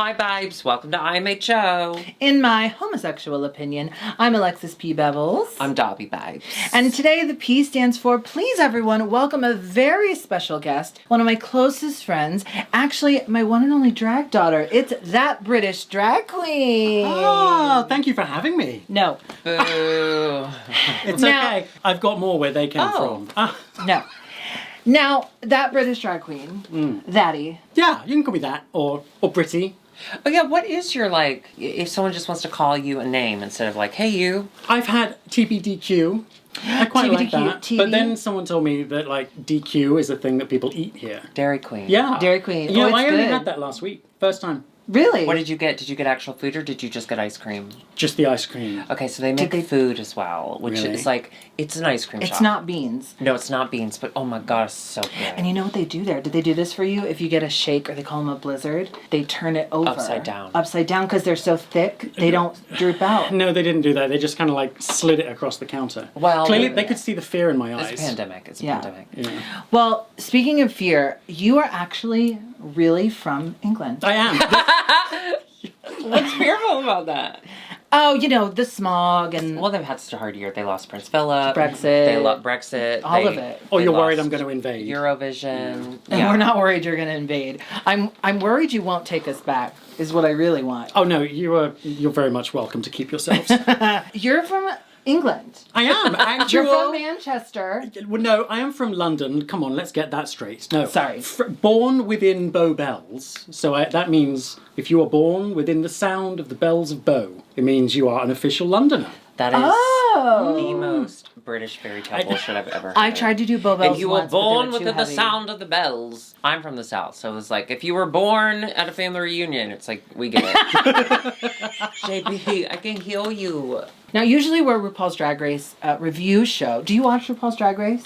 Hi, babes. Welcome to IMHO. In my homosexual opinion, I'm Alexis P. Bevels. I'm Darby, babes. And today the P stands for please everyone welcome a very special guest, one of my closest friends, actually my one and only drag daughter. It's that British drag queen. Oh, thank you for having me. No. Boo. It's Now- okay. I've got more where they came Oh. from. No. Now, that British drag queen, Thatty. Yeah, you can call me that or Britty. Oh, yeah, what is your, if someone just wants to call you a name instead of hey, you? I've had TBDQ. I quite like TBDQ, that. TV? But then someone told me that DQ is a thing that people eat here. Dairy Queen. Yeah. Dairy Queen. You know, Oh, it's I only good. had that last week. First time. Really? What did you get? Did you get actual food or did you just get ice cream? Just the ice cream. Okay, so they make food as well, which Really? is it's an ice cream shop. It's not beans. No, it's not beans, but oh my god, it's so good. And you know what they do there? Did they do this for you? If you get a shake, or they call them a blizzard, they turn it over. Upside down. Upside down, because they're so thick, they don't droop out. No, they didn't do that. They just kind of slid it across the counter. Well, Clearly, they could see the fear in my eyes. It's a pandemic. It's a Yeah. pandemic. Yeah. Well, speaking of fear, you are actually really from England. I am. What's fearful about that? Oh, you know, the smog and Well, they've had such a hard year. They lost Prince Philip. Brexit. They lost Brexit. all of it. Oh, they you're worried lost I'm going to invade. Eurovision. And we're not worried you're going to invade. I'm worried you won't take us back, is what I really want. Oh, no, you're very much welcome to keep yourselves. You're from England. I am, actually. You're from Manchester. Well, no, I am from London. Come on, let's get that straight. No, Sorry. Born within Bow Bells. So that means if you are born within the sound of the bells of Bow, it means you are an official Londoner. That is Oh. the most British fairy tale bullshit I've ever heard. I tried to do Bow Bells If you were once, but they born were too within the heavy. sound of the bells. I'm from the South, so it was if you were born at a family reunion, it's we get it. JB, I can heal you. Now, usually we're RuPaul's Drag Race review show. Do you watch RuPaul's Drag Race?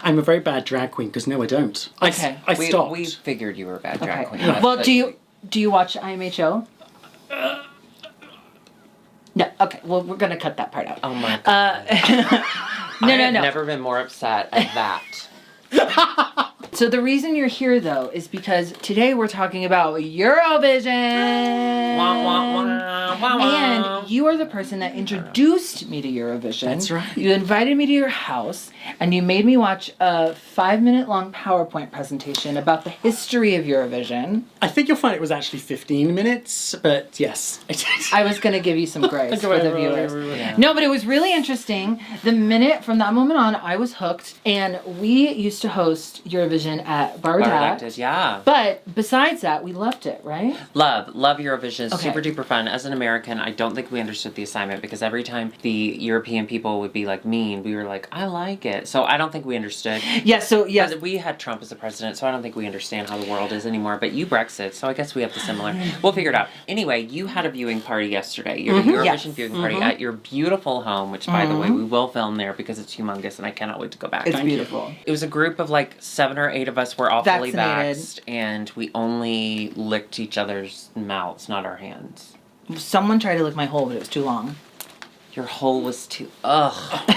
I'm a very bad drag queen because no, I don't. Okay. I stopped. We figured you were a bad drag Okay. queen. Well, do you watch IMHO? No. Okay. Well, we're gonna cut that part out. Oh my god. No. I've never been more upset at that. So the reason you're here, though, is because today we're talking about Eurovision. Wah, wah, wah, wah, wah. And you are the person that introduced me to Eurovision. That's right. You invited me to your house, and you made me watch a 5-minute long PowerPoint presentation about the history of Eurovision. I think you'll find it was actually 15 minutes, but yes. I was going to give you some grace for the viewers. Yeah. No, but it was really interesting. The minute from that moment on, I was hooked, and we used to host Eurovision at Baird. Yeah. But besides that, we loved it, right? Love Eurovision. It's Okay. super duper fun. As an American, I don't think we understood the assignment because every time the European people would be mean, we were I like it. So I don't think we understood. Yeah, so yes. But we had Trump as the president, so I don't think we understand how the world is anymore. But you Brexit, so I guess we have the similar. We'll figure it out. Anyway, you had a viewing party yesterday. Your Eurovision Yes. viewing party at your beautiful home, which, by the way, we will film there because it's humongous and I cannot wait to go back. It's Thank you. beautiful. It was a group of 7 or 8 of us were all fully Vaccinated. vaxxed, and we only licked each other's mouths, not our hands. Someone tried to lick my hole, but it was too long. Your hole was too... Ugh.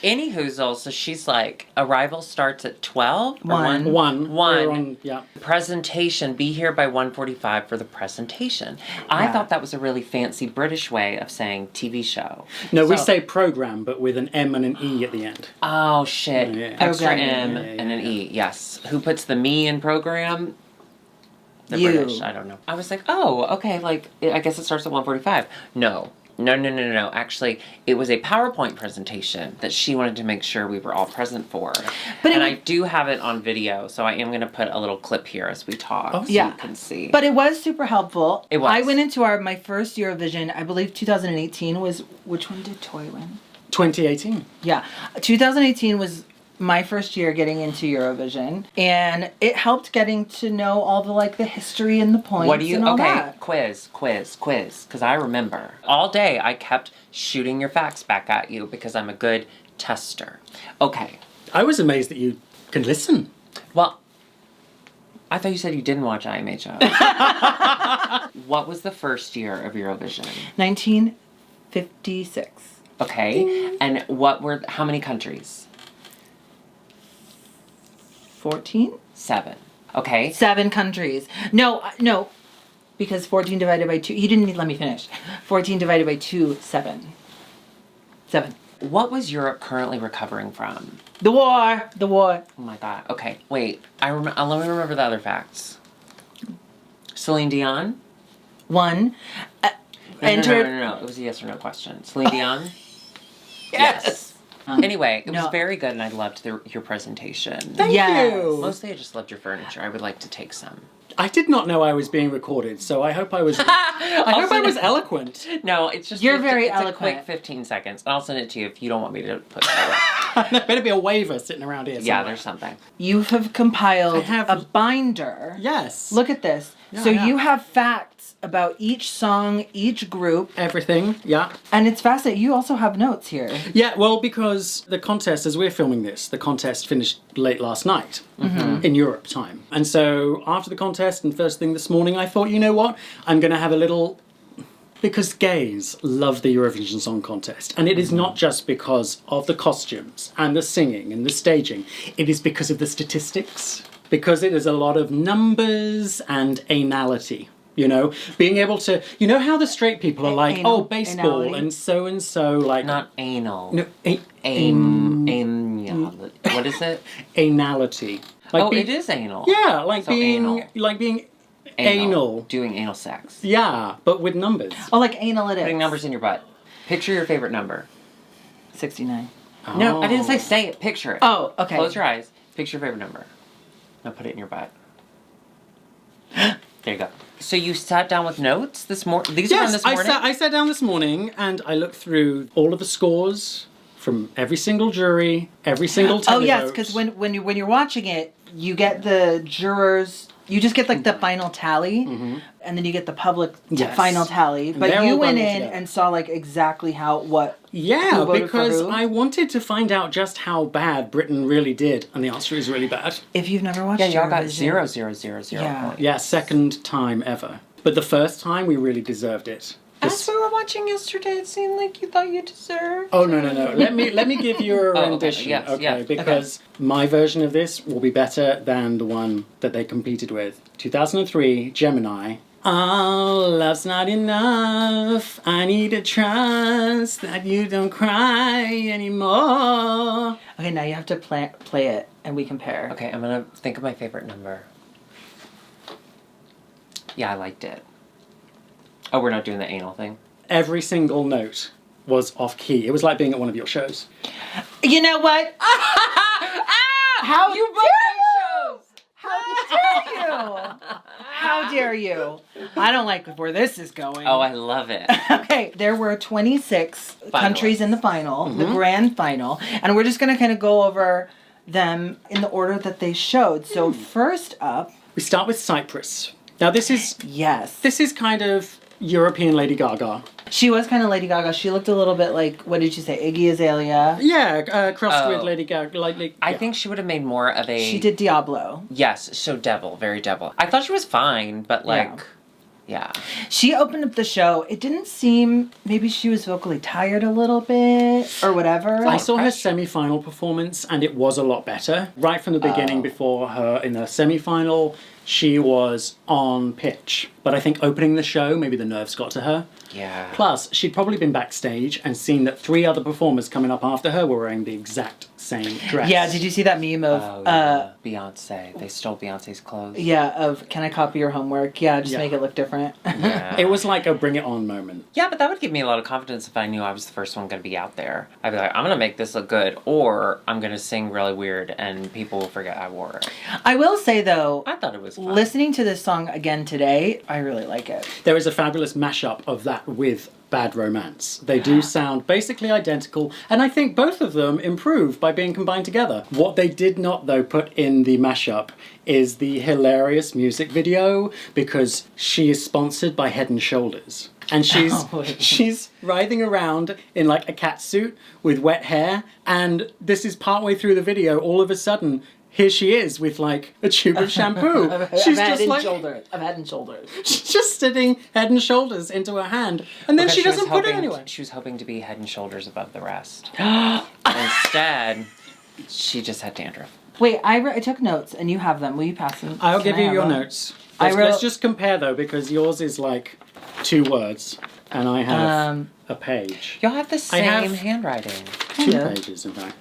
Anyhoozle, so she's arrival starts at 12? Or One. One. One. We're on, yeah. Presentation, be here by 1:45 for the presentation. I Yeah. thought that was a really fancy British way of saying TV show. No, we So- say program, but with an M and an E at the end. Oh, shit. Yeah. Extra Programming. M and an E, yes. Who puts the me in program? The You. British, I don't know. I was oh, okay, I guess it starts at 1:45. No. Actually, it was a PowerPoint presentation that she wanted to make sure we were all present for. But I do have it on video, so I am going to put a little clip here as we talk so Yeah. you can see. But it was super helpful. It was. I went into my first Eurovision, I believe 2018 was, which one did Toy win? 2018. Yeah. 2018 was my first year getting into Eurovision, and it helped getting to know all the history and the points What do you... and all Okay, that. quiz, because I remember. All day I kept shooting your facts back at you because I'm a good tester. Okay, I was amazed that you can listen. well, I thought you said you didn't watch IMHO. What was the first year of Eurovision? 1956. Okay, and how many countries? 14? 7. Okay. 7 countries. No. because 14 divided by 2, he didn't let me finish. 14 divided by 2, 7. 7. What was Europe currently recovering from? The war. Oh my god. Okay, wait. Let me remember the other facts. Celine Dion? 1. Entered. No. It was a yes or no question. Celine Dion? Yes. Anyway, it was No. very good, and I loved your presentation. Thank Yes. you. Mostly, I just loved your furniture. I would like to take some. I did not know I was being recorded, so I hope I was. I hope I was eloquent. No, it's just You're very it's eloquent. a quick 15 seconds. I'll send it to you if you don't want me to put it. There better be a waiver sitting around here. Yeah, somewhere. there's something. You have compiled I have- a binder. Yes. Look at this. Yeah, so yeah. you have facts about each song, each group, Everything. Yeah. and it's fascinating. You also have notes here. Yeah, well, because the contest, as we're filming this, the contest finished late last night in Europe time. And so after the contest and first thing this morning, I thought, you know what? I'm going to have a little. Because gays love the Eurovision Song Contest. And it is not just because of the costumes and the singing and the staging, it is because of the statistics. Because it is a lot of numbers and anality. You know, being able to, you know how the straight people are like, Anal, oh, baseball anality. and so, like. Not anal. No, What is it? anality. Like Oh, being- it is anal. Yeah, like So being anal. anal. Doing anal sex. Yeah, but with numbers. Oh, like analytics. Putting numbers in your butt. Picture your favorite number. 69. No, I didn't say it. Picture it. Oh, okay. Close your eyes. Picture your favorite number. Now put it in your butt. There you go. So you sat down with notes this morning? These are on this morning? I sat down this morning and I looked through all of the scores from every single jury, every single Oh, yes, televote. because when you're watching it, you get the jurors. You just get like the final tally, and then you get the public Yes. final tally. But they're you all went bundled in together. and saw like exactly what. Yeah, who voted for because who? I wanted to find out just how bad Britain really did, and the answer is really bad. If you've never watched, Yeah, y'all got Eurovision- 0, 0, 0, 0 Yeah. points. Yeah, second time ever. But the first time, we really deserved it. As we were watching yesterday, it seemed like you thought you deserved. Oh no. Let me give you a Oh, okay. rendition, Yes, yeah. Because my version of this will be better than the one that they competed with. 2003, Gemini. Oh, love's not enough. I need to trust that you don't cry anymore. Okay, now you have to play it, and we compare. Okay, I'm gonna think of my favorite number. Yeah, I liked it. Oh, we're not doing the anal thing? Every single note was off key. It was like being at one of your shows. You know what? How You both dare you? How dare you? How dare you? I don't like where this is going. Oh, I love it. Okay, there were 26 countries in the final, the grand final, and we're just going to kind of go over them in the order that they showed. So first up, We start with Cyprus. Now this is kind of European Lady Gaga. She was kind of Lady Gaga. She looked a little bit like, what did you say, Iggy Azalea? Yeah, crossed Oh. with Lady Gaga. I think she would have made more of a... She did Diablo. Yes, so devil, very devil. I thought she was fine, but like... Yeah. She opened up the show. It didn't seem, maybe she was vocally tired a little bit or whatever. I saw her semi-final performance and it was a lot better. Right from the beginning, before her in the semi-final, she was on pitch. But I think opening the show, maybe the nerves got to her. Yeah. Plus, she'd probably been backstage and seen that 3 other performers coming up after her were wearing the exact same dress. Yeah, did you see that meme of, Oh, yeah. Beyonce. They stole Beyonce's clothes. of, can I copy your homework? Yeah, just Yeah. make it look different. Yeah. It was like a bring it on moment. Yeah, but that would give me a lot of confidence if I knew I was the first one going to be out there. I'd be like, I'm going to make this look good, or I'm going to sing really weird and people will forget I wore it. I will say, though, I thought it was fun. listening to this song again today, I really like it. There is a fabulous mashup of that with Bad Romance. They do sound basically identical, and I think both of them improve by being combined together. What they did not, though, put in the mashup is the hilarious music video, because she is sponsored by Head and Shoulders. And she's writhing around in like a cat suit with wet hair, and this is partway through the video, all of a sudden, here she is with like a tube of shampoo. She's just like Of Head and Shoulders. she's just sitting Head and Shoulders into her hand, and then Because she was doesn't put it hoping- anywhere. She was hoping to be head and shoulders above the rest. Instead, she just had dandruff. Wait, I took notes, and you have them. Will you pass them? I'll Can give I you have your them? notes. Let's just compare, though, because yours is like 2 words, and I have a page. Y'all have the same have- handwriting. 2 Kinda. pages, in fact.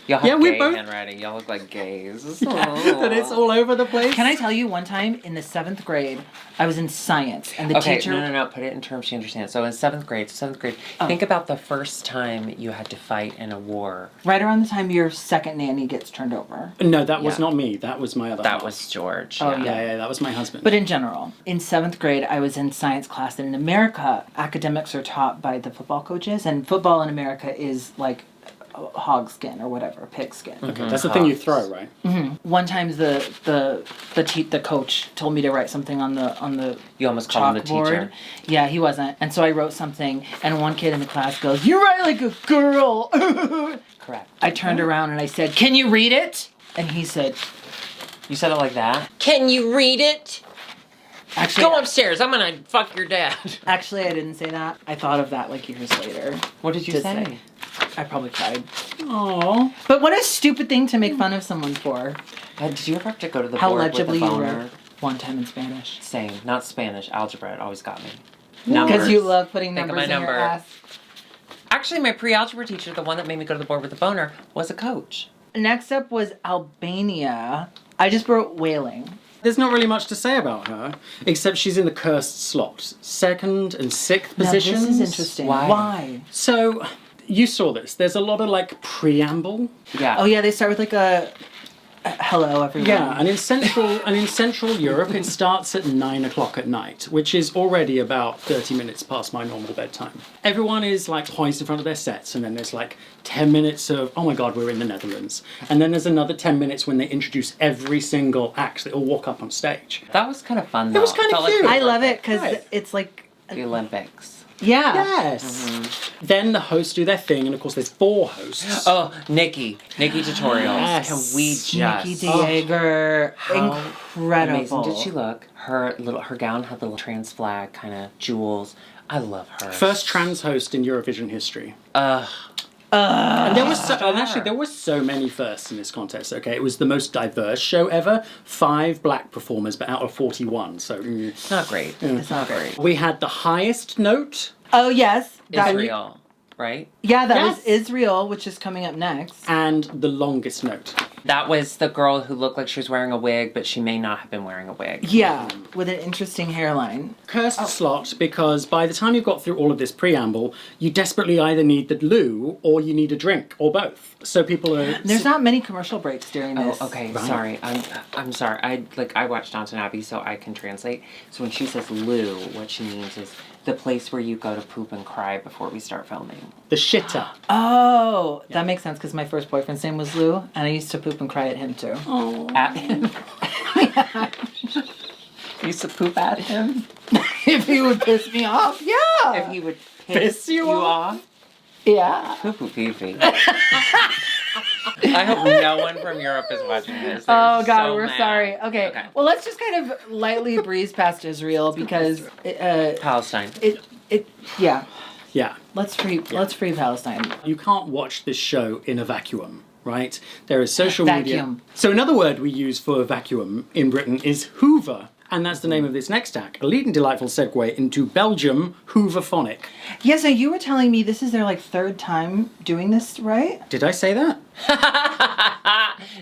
Y'all have Yeah, we gay both- handwriting. Y'all look like gays. That it's all over the place. Can I tell you, one time in the 7th grade, I was in science, and the Okay, teacher... no. Put it in terms she understands. So in 7th grade, think about the first time you had to fight in a war. Right around the time your second nanny gets turned over. No, that was Yeah. not me. That was my other That half. was George. Oh, Yeah, that was my husband. But in general, in 7th grade, I was in science class, and in America, academics are taught by the football coaches, and football in America is like hog skin or whatever, pig skin. okay, that's the thing you throw, right? One time, the coach told me to write something on the You almost called him the chalkboard. teacher. Yeah, he wasn't, and so I wrote something, and one kid in the class goes, "You write like a girl." Correct. I turned around and I said, "Can you read it?" And he said, You said it like that? Can you read it? "Actually, Go upstairs. I'm gonna fuck your dad. actually, I didn't say that. I thought of that like years later." What did you To say? I probably cried. Aww. But what a stupid thing to make fun of someone for. Did you ever have to go to the How board legibly with a you boner? wrote one time in Spanish. Same. Not Spanish. Algebra. It always got me. Because you love putting Think of numbers my in your number. ass. Actually, my pre-algebra teacher, the one that made me go to the board with the boner, was a coach. Next up was Albania. I just wrote wailing. There's not really much to say about her, except she's in the cursed slot. 2nd and 6th positions. Now this is interesting. Why? Why? So, you saw this. There's a lot of, like, preamble. Yeah. Oh yeah, they start with like a hello everyone. Yeah, and in Central Europe, it starts at 9 o'clock at night, which is already about 30 minutes past my normal bedtime. Everyone is like poised in front of their sets, and then there's like 10 minutes of, oh my god, we're in the Netherlands. And then there's another 10 minutes when they introduce every single act that will walk up on stage. That was kind of fun, though. was kinda Felt like cute. the I love it because Right. it's like The Olympics. yeah. Yes! Then the hosts do their thing, and of course there's 4 hosts. Oh, Nikki tutorials. Yes. Can we just... Nikki Dieger, How incredible. amazing did she look? Her gown had the little trans flag kind of jewels. I love her. First trans host in Eurovision history. Ugh. And there were so many firsts in this contest. Okay, it was the most diverse show ever. 5 black performers, but out of 41. So Not great. It's not great. we had the highest note Oh yes, that Israel, right? yeah, that Yes. was Israel, which is coming up next. and the longest note. That was the girl who looked like she was wearing a wig, but she may not have been wearing a wig. Yeah, with an interesting hairline. Cursed slot because by the time you've got through all of this preamble, you desperately either need the loo or you need a drink or both. So people are. There's not many commercial breaks during this. Oh, okay. Right. Sorry. I'm sorry. I watched Downton Abbey, so I can translate. So when she says loo, what she means is the place where you go to poop and cry before we start filming. The shitter. Oh, that makes sense because my first boyfriend's name was Lou, and I used to poop and cry at him too. At him. You used to poop at him. If he would piss me off, yeah. If he would Piss you off. Yeah. Poo poo pee pee. I hope no one from Europe is watching this. They're Oh God, so we're mad. sorry. Okay. Okay. Well, let's just kind of lightly breeze past Israel because Palestine. yeah. Yeah. Let's free Palestine. You can't watch this show in a vacuum, right? There is social media. Vacuum. So another word we use for vacuum in Britain is Hoover. And that's the name of this next act. A neat and delightful segue into Belgium Hooverphonic. Yeah, so you were telling me this is their like 3rd time doing this, right? Did I say that?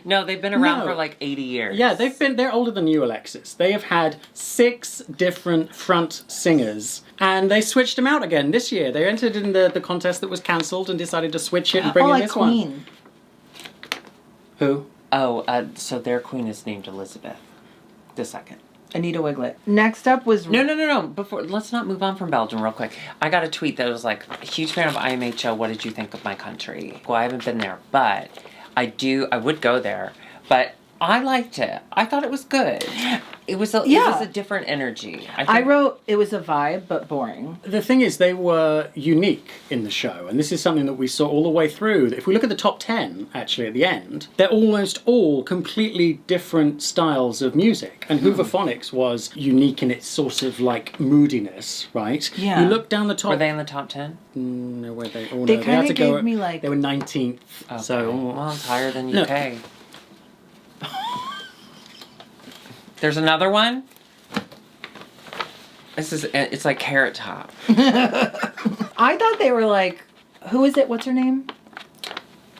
No, they've been around No. for like 80 years. Yeah, they're older than you, Alexis. They have had 6 different front singers, and they switched them out again this year. They entered in the contest that was cancelled and decided to switch it and bring Oh, in like this Queen. one. Who? Oh, so their queen is named Elizabeth II. Anita Wiglet. Next up was No. Before, let's not move on from Belgium real quick. I got a tweet that was like, huge fan of IMHO. What did you think of my country? Well, I haven't been there, but I would go there. But I liked it. I thought it was good. It was a different energy. I wrote it was a vibe but boring. The thing is, they were unique in the show, and this is something that we saw all the way through. If we look at the top 10, actually, at the end, they're almost all completely different styles of music. And Hooverphonics was unique in its sort of, like, moodiness, right? Yeah. You look down the top... Were they in the top 10? No, were they? Oh, They no, kinda had to go gave me, like- They were 19th, Okay. so... Well, it's higher than No. UK. There's another one. It's like Carrot Top. I thought they were like, who is it? What's her name?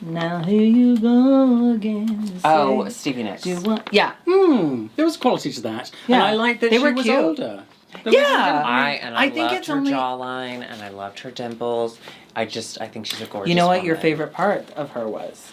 Now here you go again. Oh, Stevie Nicks. Yeah. There was quality to that. Yeah. And I liked that They she were was cute. older. Yeah. I think loved it's her only- jawline, and I loved her dimples. I think she's a gorgeous You know what your woman. favorite part of her was?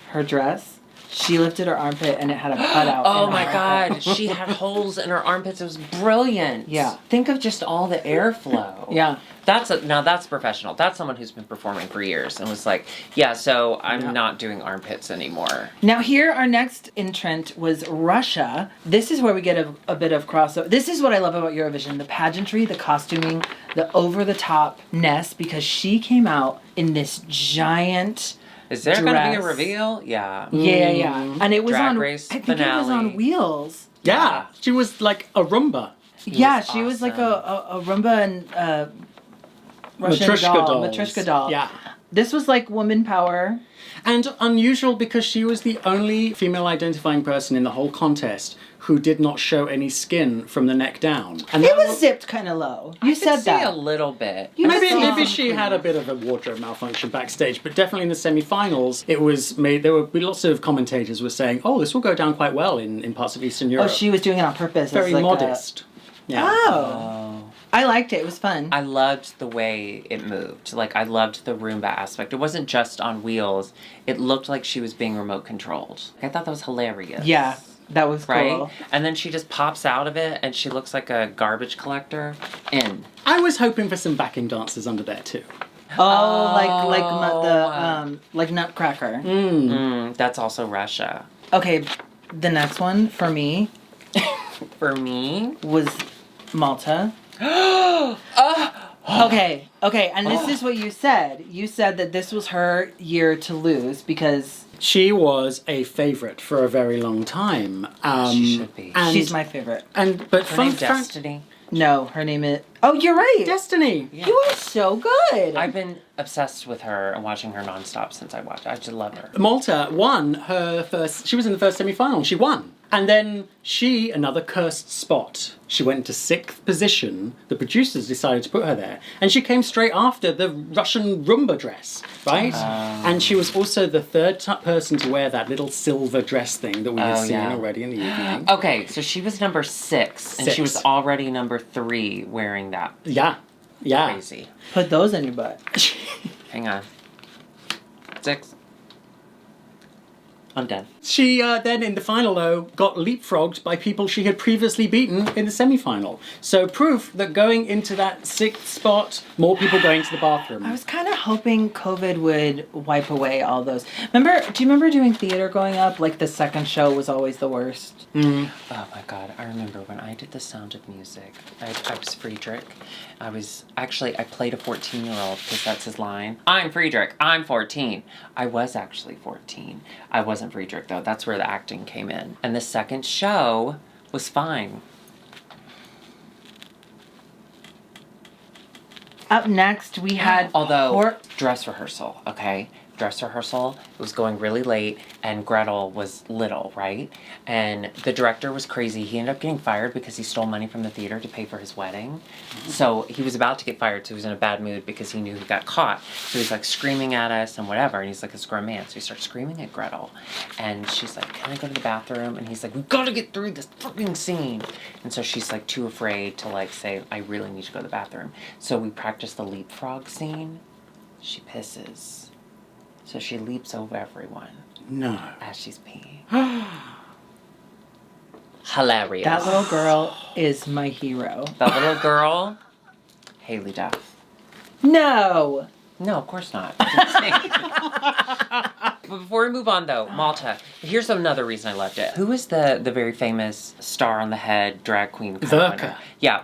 Her dress. She lifted her armpit and it had a cutout. Oh in my her God, armpit. she had holes in her armpits. It was brilliant. Yeah. Think of just all the airflow. Yeah. Now that's professional. That's someone who's been performing for years and was like, yeah, so I'm not doing armpits anymore. Now here, our next entrant was Russia. This is where we get a bit of crossover. This is what I love about Eurovision. The pageantry, the costuming, the over-the-top-ness, because she came out in this giant... Is there going to be a dress. reveal? Yeah. Yeah. And it was Drag on... race I think it was finale. on wheels. Yeah. She was like a Roomba. Yeah, was she was like awesome. a Roomba and Russian Matryoshka doll. dolls. Matryoshka doll. Yeah. This was like woman power. And unusual because she was the only female identifying person in the whole contest who did not show any skin from the neck down. And It that was zipped kind of low. You I said could see that. a little bit. You Maybe, said maybe that. she had a bit of a wardrobe malfunction backstage, but definitely in the semi-finals, it was made. There were lots of commentators were saying, "Oh, this will go down quite well in parts of Eastern Europe." Oh, she was doing it on purpose. very as like modest. Yeah. Oh. I liked it. It was fun. I loved the way it moved. Like, I loved the Roomba aspect. It wasn't just on wheels. It looked like she was being remote controlled. I thought that was hilarious. Yeah, that was Right? cool. And then she just pops out of it and she looks like a garbage collector. I was hoping for some backing dancers under there too. Oh, like Nutcracker. That's also Russia. Okay, the next one for me For me? was Malta. Okay, and this is what you said. You said that this was her year to lose because She was a favourite for a very long time. She should be. And, she's my favorite. but Her fun name fact, Destiny. No, her name is... Oh, you're right. Destiny. You are so good. I've been obsessed with her and watching her nonstop since I watched. I just love her. Malta won her first. She was in the first semi-final. She won. And then another cursed spot. She went into 6th position. The producers decided to put her there. And she came straight after the Russian Roomba dress, right? And she was also the third person to wear that little silver dress thing that we had seen already in the evening. Okay, so she was number 6, and she was 6. already number 3 wearing that. Yeah. Crazy. Put those in your butt. Hang on. 6. I'm done. She then, in the final, though, got leapfrogged by people she had previously beaten in the semi-final. So proof that going into that 6th spot, more people going to the bathroom. I was kind of hoping COVID would wipe away all those. Do you remember doing theater going up? Like the second show was always the worst. Oh my God, I remember when I did The Sound of Music. I was Friedrich. I played a 14-year-old because that's his line. I'm Friedrich, I'm 14. I was actually 14. I wasn't Friedrich though, that's where the acting came in. And the second show was fine. Up next, we had... Dress rehearsal, okay? Dress rehearsal, it was going really late, and Gretel was little, right? And the director was crazy. He ended up getting fired because he stole money from the theater to pay for his wedding. So he was about to get fired, so he was in a bad mood because he knew he got caught. So he's like screaming at us and whatever, and he's like a grown man. So he starts screaming at Gretel, and she's like, can I go to the bathroom? And he's like, we've got to get through this fucking scene. And so she's like too afraid to like say, I really need to go to the bathroom. So we practiced the leapfrog scene. She pisses. So she leaps over everyone. No. As she's peeing. Hilarious. That little girl is my hero. That little girl, Haley Duff. No! No, of course not. But before we move on, though, Malta. Here's another reason I loved it. Who is the very famous star on the head drag queen? Verka. Yeah.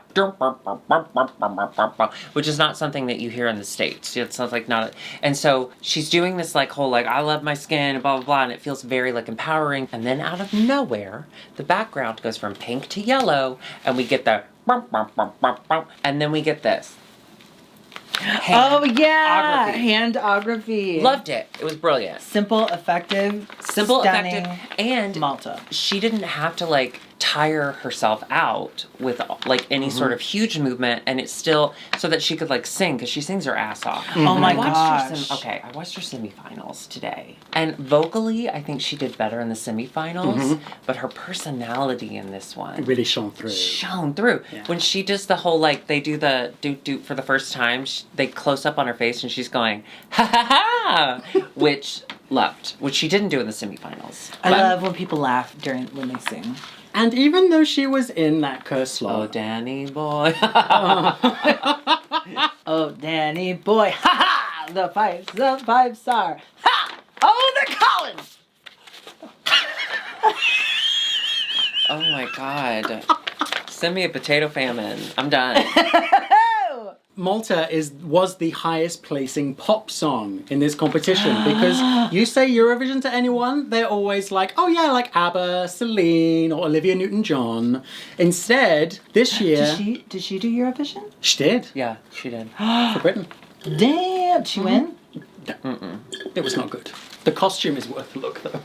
Which is not something that you hear in the States. It sounds like not... And so she's doing this like whole like, I love my skin, blah, blah, blah, and it feels very like empowering. And then out of nowhere, the background goes from pink to yellow, and we get the... And then we get this. Oh yeah, handography. Loved it. It was brilliant. Simple, effective, stunning, Effective, and Malta. she didn't have to like tire herself out with like any sort of huge movement, and it's still so that she could like sing because she sings her ass off. Oh my I watched gosh. I watched her semifinals today, and vocally, I think she did better in the semifinals, but her personality in this one It really shone through. Yeah. When she does the whole like they do the doot doot for the first time, they close up on her face and she's going ha ha ha, which she didn't do in the semifinals. I love when people laugh when they sing. And even though she was in that curse Oh, slot, Danny boy. Oh, Danny boy, ha ha! The five star, ha! Oh, they're calling. Oh my god. Send me a potato famine. I'm done. Malta was the highest placing pop song in this competition because you say Eurovision to anyone, they're always like, oh yeah, like ABBA, Celine, or Olivia Newton-John. Instead, this year... Did she do Eurovision? She did. Yeah, she did. For Britain. Damn, did she win? It was not good. The costume is worth a look, though.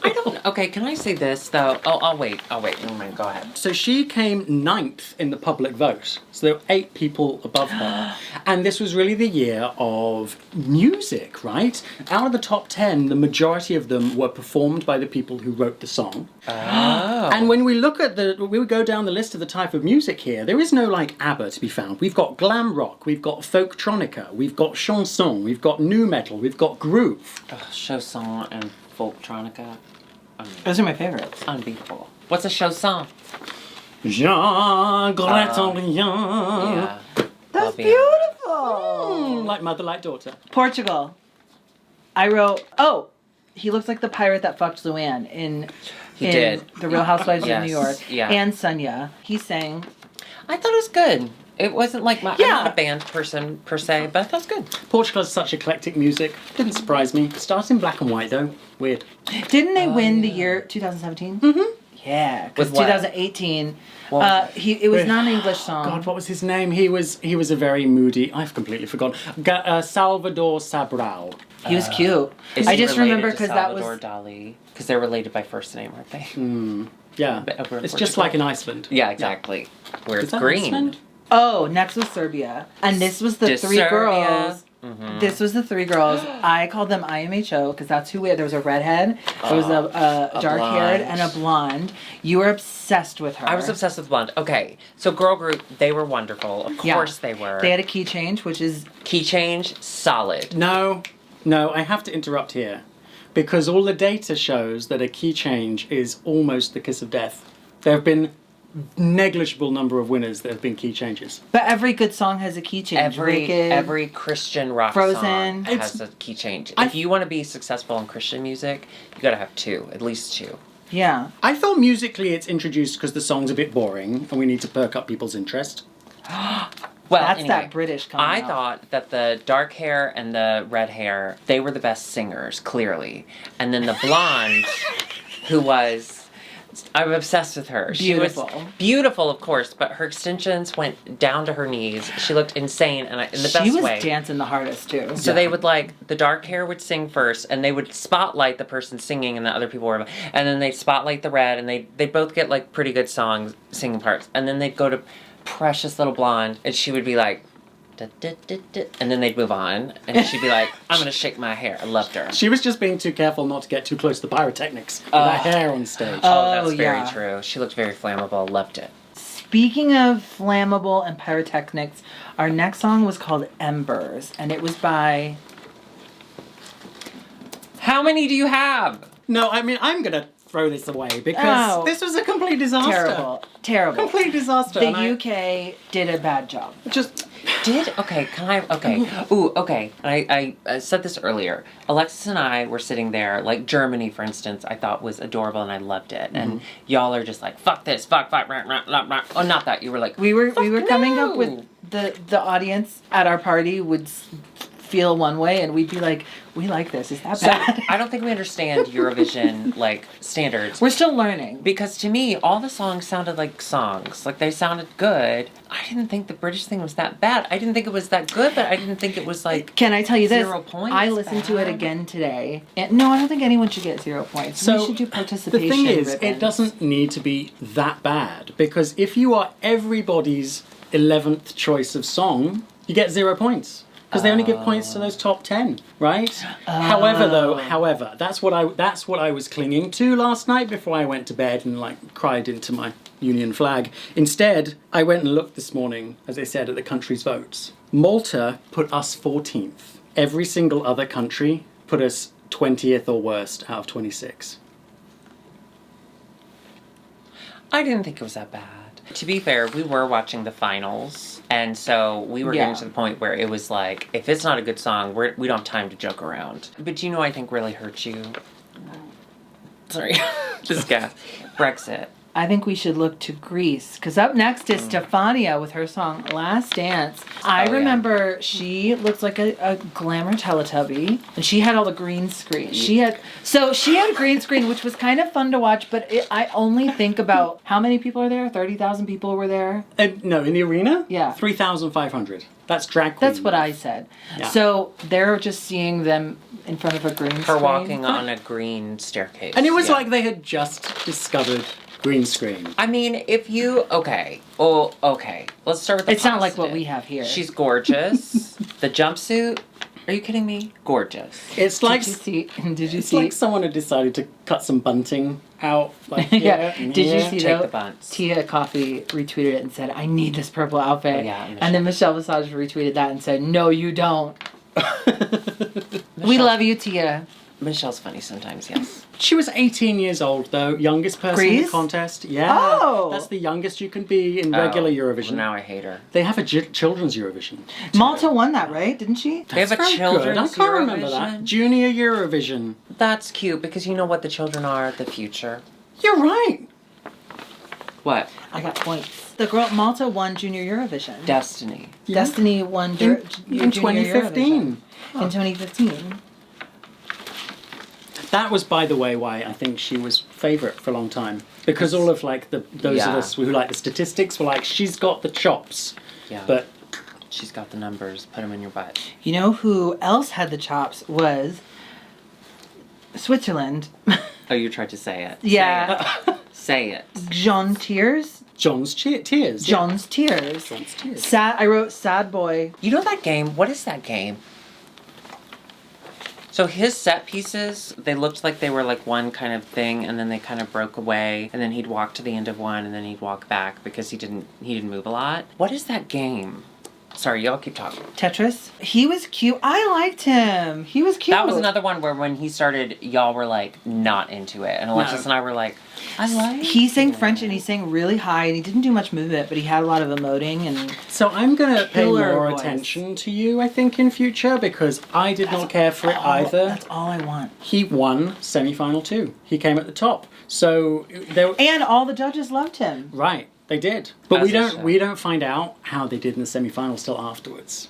I don't. Okay, can I say this though? Oh, I'll wait. Never mind. Go ahead. So she came 9th in the public vote. So there were 8 people above her. And this was really the year of music, right? Out of the top 10, the majority of them were performed by the people who wrote the song. Oh. And when we look at we would go down the list of the type of music here, there is no like ABBA to be found. We've got glam rock, we've got folktronica, we've got chanson, we've got nu metal, we've got groove. Chausson and folktronica. Those are my favorites. Unbeatable. What's a chausson? Jean Gretorien. Yeah. That's Love beautiful. Like mother, like daughter. Portugal. I wrote, oh, he looks like the pirate that fucked Luann in did. The Real Housewives of New York. Yeah. And Sonia. He sang. I thought it was good. It wasn't like I'm Yeah. not a band person per se, but I thought it was good. Portugal has such eclectic music. Didn't surprise me. Starts in black and white though. Weird. Didn't they win the year 2017? Mm-hmm. Yeah, because With what? 2018, Well, it was not an English song. God, what was his name? He was a very moody. I've completely forgotten. Salvador Sobral. He was cute. Is I he just related remember to because that was. Salvador Dali, because they're related by first name, aren't they? Yeah, Over in it's just Portugal. like in Iceland. Yeah, exactly. Where Is it's that green. Iceland? Oh, next was Serbia, and this was the three Serbia. girls. Mm-hmm. This was the 3 girls. I called them IMHO because that's who we had. There was a redhead, there was a dark-haired, blonde. and a blonde. You were obsessed with her. I was obsessed with blonde. Okay, so girl group, they were wonderful. Of Yeah. course they were. They had a key change, which is Key change, solid. No, I have to interrupt here. Because all the data shows that a key change is almost the kiss of death. There have been negligible number of winners that have been key changes. But every good song has a key change. Wicked. Every Christian rock Frozen. song has a key change. If you want to be successful in Christian music, you gotta have 2, at least 2. Yeah. I thought musically it's introduced because the song's a bit boring and we need to perk up people's interest. Well, That's anyway, that British coming I out. thought that the dark hair and the red hair, they were the best singers, clearly. And then the blonde, who was... I'm obsessed with her. Beautiful. She was beautiful, of course, but her extensions went down to her knees. She looked insane, and in the best way. She was dancing the hardest too. So they would the dark hair would sing first, and they would spotlight the person singing, and the other people were, and then they'd spotlight the red, and they both get like pretty good singing parts, and then they'd go to precious little blonde, and she would be like, da, da, da, da, and then they'd move on, and she'd be like, I'm gonna shake my hair. I loved her. She was just being too careful not to get too close to the pyrotechnics with her hair on stage. Oh, that's very yeah. true. She looked very flammable. Loved it. Speaking of flammable and pyrotechnics, our next song was called Embers, and it was by... How many do you have? No, I mean, I'm going to throw this away because this was a complete disaster. Terrible. Complete disaster. The and UK did a bad job. Okay. And I said this earlier. Alexis and I were sitting there, like Germany, for instance, I thought was adorable and I loved it. And y'all are just like, fuck this, fuck, rah, rah, rah, rah. Oh, not that. You were like, We were coming no. up with the audience at our party would feel one way, and we'd be like, we like this. Is that So bad? I don't think we understand Eurovision like standards. We're still learning. Because to me, all the songs sounded like songs. Like, they sounded good. I didn't think the British thing was that bad. I didn't think it was that good, but I didn't think it was like... Can I tell you this? 0 points I listened to it bad. again today. And no, I don't think anyone should get 0 points. So We should do participation the thing is, ribbons. it doesn't need to be that bad, because if you are everybody's 11th choice of song, you get 0 points. Because they only give points to those top 10, right? However, that's what I was clinging to last night before I went to bed and like cried into my Union flag. Instead, I went and looked this morning, as I said, at the country's votes. Malta put us 14th. Every single other country put us 20th or worst out of 26. I didn't think it was that bad. To be fair, we were watching the finals, and so we were getting to the point where it was like, if it's not a good song, we don't have time to joke around. But you know what I think really hurts you? Sorry. This guy. Brexit. I think we should look to Greece, because up next is Stefania with her song Last Dance. I remember she looks like a glamour Teletubby, and she had all the green screen. She had green screen, which was kind of fun to watch, but I only think about how many people are there? 30,000 people were there? No, in the arena? Yeah. 3,500. That's drag queen. That's what I said. Yeah. So they're just seeing them in front of a green screen. Her walking on a green staircase. And it was like they had just discovered green screen. I mean, if you... Okay. Oh, okay. Let's start with the It's not like what positive. we have here. She's gorgeous. The jumpsuit... Are you kidding me? Gorgeous. It's like Did you it's see? like someone had decided to cut some bunting out. Like Yeah. here and Did you here. see Take though? the bunts. Tia Coffee retweeted it and said, "I need this purple outfit." Oh, yeah, and then Michelle Visage retweeted that and said, "No, you don't." We love you, Tia. Michelle's funny sometimes, yes. She was 18 years old though, youngest person in Greece? the contest. Yeah, Oh. that's the youngest you can be in regular Eurovision. Well, now I hate her. They have a children's Eurovision. Malta won that, right? Didn't she? They have a That's very children's good. I can't remember that. Eurovision? Junior Eurovision. That's cute because you know what the children are, the future. You're right. What? I got points. The girl Malta won Junior Eurovision. Destiny. Destiny won In Junior 2015. Eurovision. In 2015. That was, by the way, why I think she was favourite for a long time. Because all of like those of us who like the statistics were like, she's got the chops. Yeah. But She's got the numbers. Put them in your butt. You know who else had the chops was Switzerland. Oh, you tried to say it. Yeah. Say it. John Tears. John's Tears. John's Tears. John's Tears. Sad. I wrote Sad Boy. You know that game? What is that game? So his set pieces, they looked like they were like one kind of thing, and then they kind of broke away, and then he'd walk to the end of one, and then he'd walk back because he didn't move a lot. What is that game? Sorry, y'all keep talking. Tetris. He was cute. I liked him. He was cute. That was another one where when he started, y'all were like not into it, and Alexis and I were like, I like. He sang it. French and he sang really high and he didn't do much movement, but he had a lot of emoting and So I'm going to pay Killer more voice. attention to you, I think, in future, because I did not care for it either. That's all I want. He won semi-final 2. He came at the top. So there. And all the judges loved him. Right, they did. But As they should. we don't find out how they did in the semi-finals till afterwards.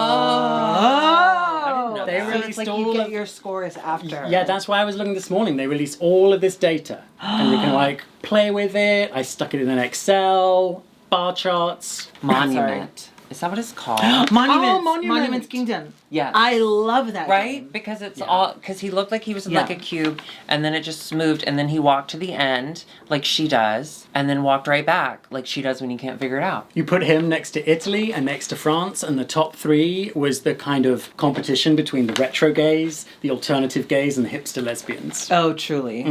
I didn't know They that. so released it's like all you get of- your scores after. Yeah, that's why I was looking this morning. They released all of this data, and you can like play with it. I stuck it in an Excel, bar charts. Monument. Is that what it's called? Monuments. Oh, Monument. Monuments Kingdom. Yes. I love that Right? game. Because it's Yeah. because he looked like he was in Yeah. like a cube, and then it just moved, and then he walked to the end, like she does, and then walked right back, like she does when you can't figure it out. You put him next to Italy and next to France, and the top 3 was the kind of competition between the retro gays, the alternative gays, and the hipster lesbians. Oh, truly.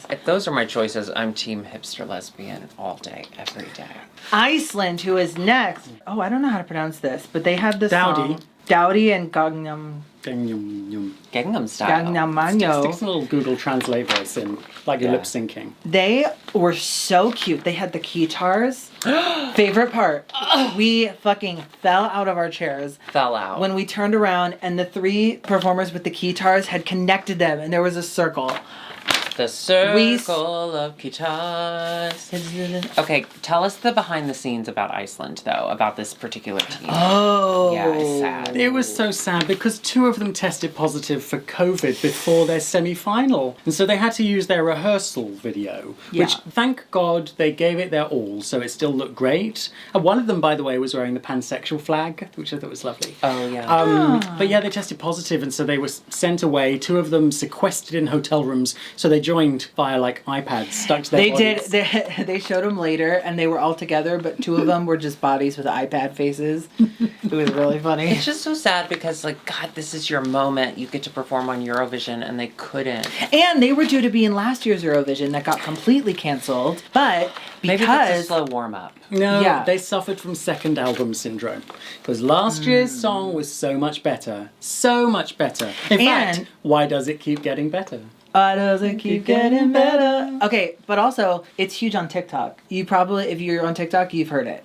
If those are my choices, I'm team hipster lesbian all day, every day. Iceland, who is next. Oh, I don't know how to pronounce this, but they had this Dowdy. song. Dowdy and Gangnam Gangnam Style. Manyo. Stick some little Google Translate voice in, like you're Yeah. lip syncing. They were so cute. They had the guitars. Favorite part. We fucking fell out of our chairs Fell out. when we turned around and the 3 performers with the guitars had connected them and there was a circle. The circle of guitars. Okay, tell us the behind the scenes about Iceland, though, about this particular team. Oh. Yeah, it's sad. It was so sad because 2 of them tested positive for COVID before their semi-final. And so they had to use their rehearsal video, which, Yeah. thank God, they gave it their all, so it still looked great. And one of them, by the way, was wearing the pansexual flag, which I thought was lovely. Oh, yeah. But yeah, they tested positive, and so they were sent away. 2 of them sequestered in hotel rooms, so they joined via like iPads stuck to their They bodies. did. They showed them later, and they were all together, but 2 of them were just bodies with iPad faces. It was really funny. It's just so sad because, like, God, this is your moment. You get to perform on Eurovision, and they couldn't. And they were due to be in last year's Eurovision that got completely canceled, but Maybe that's a because slow warm-up. No, Yeah. they suffered from second album syndrome. Because last year's song was so much better. So much better. In fact, And- why does it keep getting better? why does it keep getting better? Okay, but also it's huge on TikTok. You probably, if you're on TikTok, you've heard it.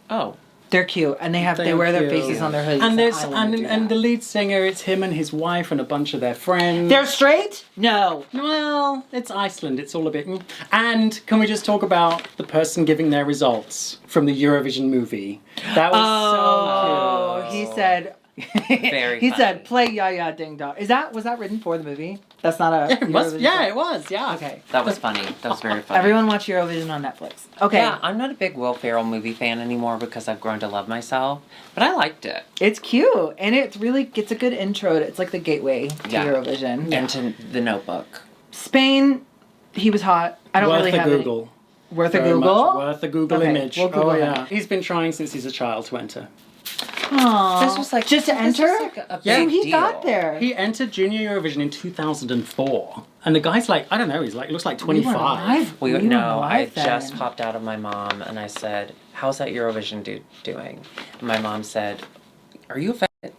Oh. They're cute, and they They're wear their cute. faces on their hoodies. And there's I wanna do and that. the lead singer, it's him and his wife and a bunch of their friends. They're straight? No. Well, it's Iceland. It's all a bit. And can we just talk about the person giving their results from the Eurovision movie? That was Oh, so he cute. said. Very He funny. said, "Play Ya Ya Ding Dong." Was that written for the movie? That's not a. It was, Eurovision yeah, song? it was. Yeah. Okay. That was funny. That was very funny. Everyone watch Eurovision on Netflix. Okay. Yeah, I'm not a big Will Ferrell movie fan anymore because I've grown to love myself, but I liked it. It's cute, and it really gets a good intro. It's like the gateway to Yeah. Eurovision. And to The Notebook. Spain, he was hot. I don't Worth really a have Google. Worth a Very much Google. worth a Google Okay, image. we'll Google oh him. yeah. He's been trying since he's a child to enter. Aww. This was like just to this enter. was like a Yeah. So big he deal. got there. He entered Junior Eurovision in 2004. And the guy's like, I don't know, he's like, looks like We weren't 25. alive. We weren't no, I alive then. just popped out of my mom and I said, "How's that Eurovision dude doing?" And my mom said, "Are you offended?"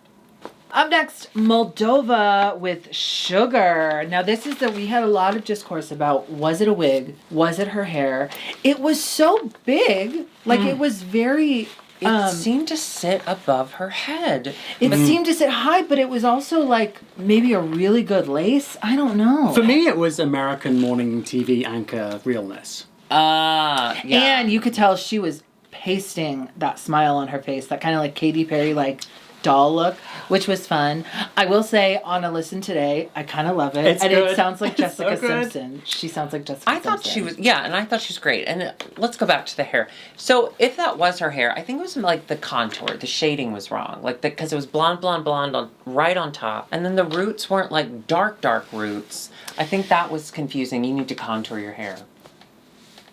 Up next, Moldova with Sugar. Now this is we had a lot of discourse about, was it a wig? Was it her hair? It was so big. Like it was very... It seemed to sit above her head. It seemed to sit high, but it was also like maybe a really good lace. I don't know. For me, it was American morning TV anchor realness. Yeah. And you could tell she was pasting that smile on her face, that kind of like Katy Perry like doll look, which was fun. I will say on a listen today, I kind of love it. It's and good. it sounds like It's Jessica so good. Simpson. She sounds like Jessica I thought Simpson. she was, and I thought she was great. And let's go back to the hair. So if that was her hair, I think it was like the contour, the shading was wrong. Like, because it was blonde on, right on top. And then the roots weren't like dark roots. I think that was confusing. You need to contour your hair.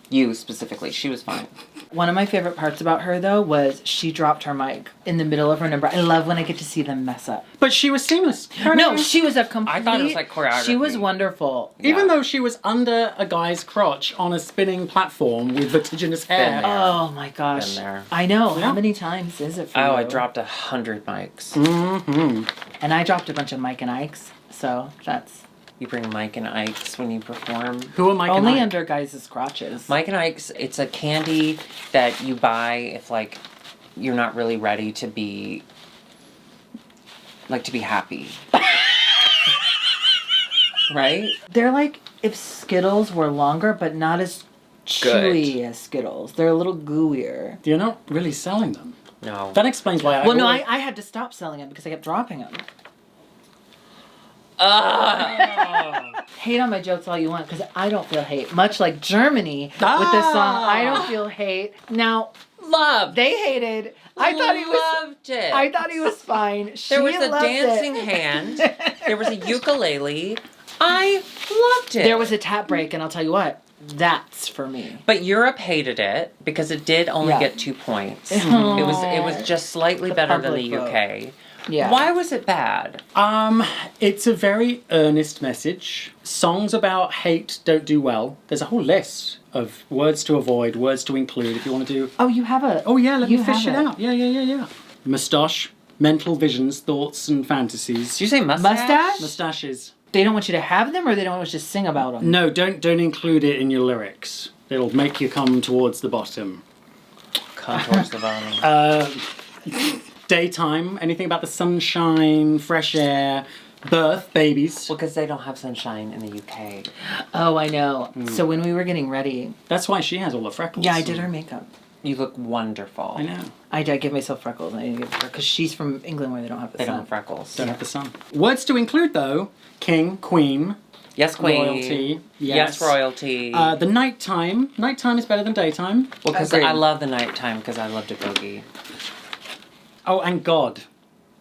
You specifically. She was fine. One of my favorite parts about her though was she dropped her mic in the middle of her number. I love when I get to see them mess up. But she was seamless. No, she was a complete... I thought it was like choreography. She was wonderful. Even Yeah. though she was under a guy's crotch on a spinning platform with vertiginous hair. there. Oh my gosh. Been there. I know. Yeah. How many times is it for you? Oh, I dropped 100 mics. Mm-hmm. And I dropped a bunch of Mike and Ikes. So that's You bring Mike and Ike's when you perform. Who are Mike only and Ike? under guys' crotches. Mike and Ike's, it's a candy that you buy if, like, you're not really ready to be, like, to be happy. Right? They're like if Skittles were longer, but not as chewy as Skittles. They're a little gooier. You're not really selling them. No. That explains why Well, no, I had to stop selling them because I kept dropping them. Hate on my jokes all you want because I don't feel hate. Much like Germany with this song, I don't feel hate. Now, Love. they hated. I thought he was. loved it. I thought he was fine. There was She a loved dancing it. hand. There was a ukulele. I loved it. There was a tap break, and I'll tell you what, that's for me. But Europe hated it because it did only Yeah. get 2 points. It was just slightly better than the public UK. Yeah. Why was it bad? It's a very earnest message. Songs about hate don't do well. There's a whole list of words to avoid, words to include if you want to do... Oh, you have a. Oh yeah, let you me fish have it out. Yeah. Moustache, mental visions, thoughts and fantasies. Did you say mustache? Mustache? Moustaches. They don't want you to have them, or they don't want you to sing about them. No, don't include it in your lyrics. It'll make you come towards the bottom. Come towards the bottom. Daytime, anything about the sunshine, fresh air, birth, babies. Well, because they don't have sunshine in the UK. Oh, I know. So when we were getting ready, That's why she has all the freckles. yeah, I did her makeup. You look wonderful. I know. I did give myself freckles. I need to give her because she's from England where they don't have the They sun. don't have freckles. Don't have the sun. Words to include, though. King, queen, Yes, queen. royalty. Yes, royalty. The nighttime. Nighttime is better than daytime. well, because Agreed. I love the nighttime because I love to boogie. Oh, and God.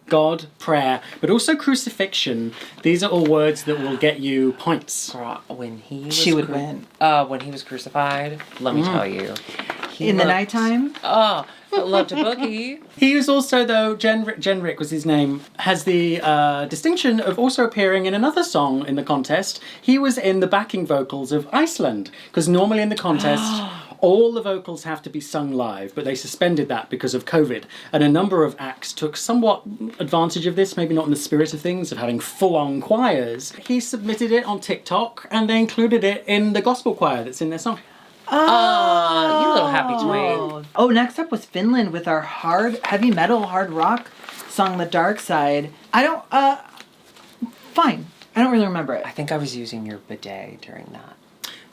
God, prayer, but also crucifixion. These are all words that will get you points. Girl, when he was She would win. When he was crucified, let me tell you. he In the looked- nighttime? Oh, I love to boogie. He was also, though, Jenrick was his name, has the distinction of also appearing in another song in the contest. He was in the backing vocals of Iceland, because normally in the contest, all the vocals have to be sung live, but they suspended that because of COVID. And a number of acts took somewhat advantage of this, maybe not in the spirit of things, of having full-on choirs. He submitted it on TikTok, and they included it in the gospel choir that's in their song. You little happy twink. Oh, next up was Finland with our heavy metal, hard rock song, The Dark Side. Fine. I don't really remember it. I think I was using your bidet during that.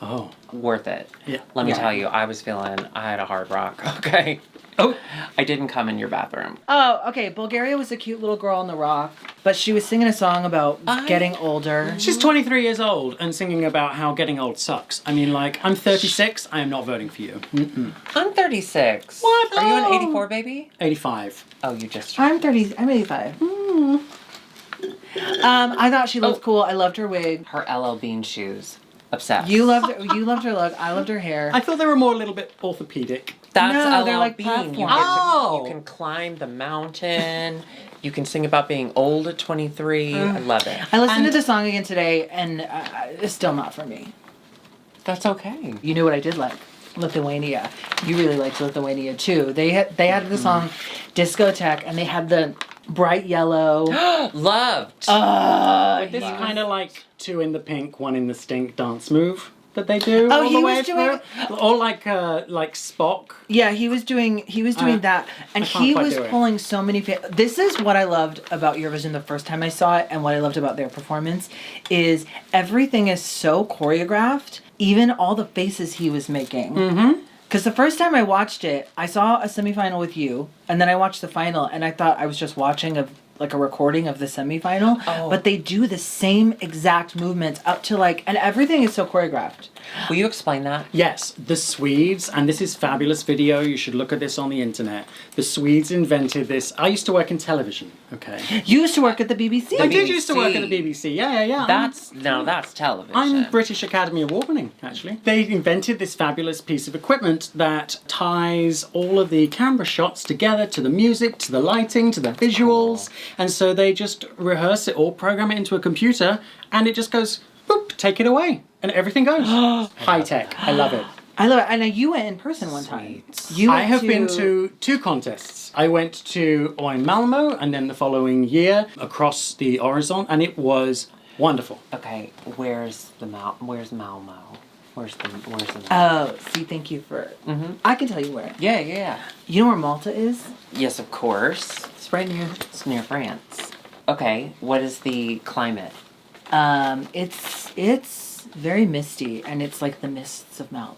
Oh. Worth it. Yeah. Let me Yeah. tell you, I had a hard rock, okay? Oh. I didn't come in your bathroom. Oh, okay. Bulgaria was a cute little girl on the rock, but she was singing a song about getting older. She's 23 years old and singing about how getting old sucks. I mean, like, I'm 36, I am not voting for you. I'm 36. What? Are you an Oh. 84 baby? 85. Oh, you just... I'm 30. I'm 85. I thought she looked cool. I loved her wig. Her LL Bean shoes. Obsessed. You loved her look. I loved her hair. I thought they were more a little bit orthopedic. That's No, LL they're like Bean. You, platforms. you can climb the mountain. You can sing about being old at 23. I love it. I listened to the song again today, and it's still not for me. That's okay. You knew what I did like. Lithuania. You really liked Lithuania too. They had the song Discotheque, and they had the bright yellow. Loved. This kind of like Two in the Pink, One in the Stink dance move that they do. Oh, all he the was way doing- through. Or like Spock. Yeah, he was doing that, and I can't he quite was do it. pulling so many. This is what I loved about Eurovision the first time I saw it, and what I loved about their performance is everything is so choreographed. Even all the faces he was making. Mm-hmm. Because the first time I watched it, I saw a semifinal with you, and then I watched the final, and I thought I was just watching a recording of the semifinal. Oh. But they do the same exact movements up to and everything is so choreographed. Will you explain that? Yes, the Swedes, and this is fabulous video, you should look at this on the internet. The Swedes invented this. I used to work in television, okay? You used to work at the BBC. I did used to work at the BBC, yeah. That's television. I'm British Academy Award winning, actually. They invented this fabulous piece of equipment that ties all of the camera shots together to the music, to the lighting, to the visuals. And so they just rehearse it all, program it into a computer, and it just goes, boop, take it away. And everything goes. High tech. I love it. I love it. I know you went in person one time. You I went have been to 2 contests. I went to in Malmo, and then the following year across the horizon, and it was wonderful. Okay, where's Malmo? Where's the Malmo? Oh, see, thank you for. Mhm. I can tell you where. Yeah. You know where Malta is? Yes, of course. It's right near. It's near France. Okay, what is the climate? It's very misty, and it's like the mists of Malmo.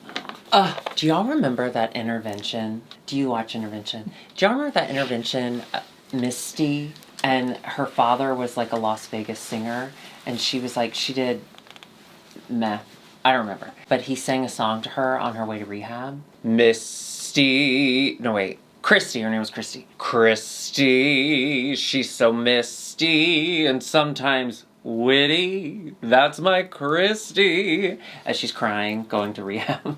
Do y'all remember that intervention? Do you watch intervention? Do y'all remember that intervention, Misty, and her father was like a Las Vegas singer, and she was like, she did meth. I don't remember. But he sang a song to her on her way to rehab. Misty. No, wait. Christy. Her name was Christy. Christy. She's so misty and sometimes witty. That's my Christy. As she's crying, going to rehab.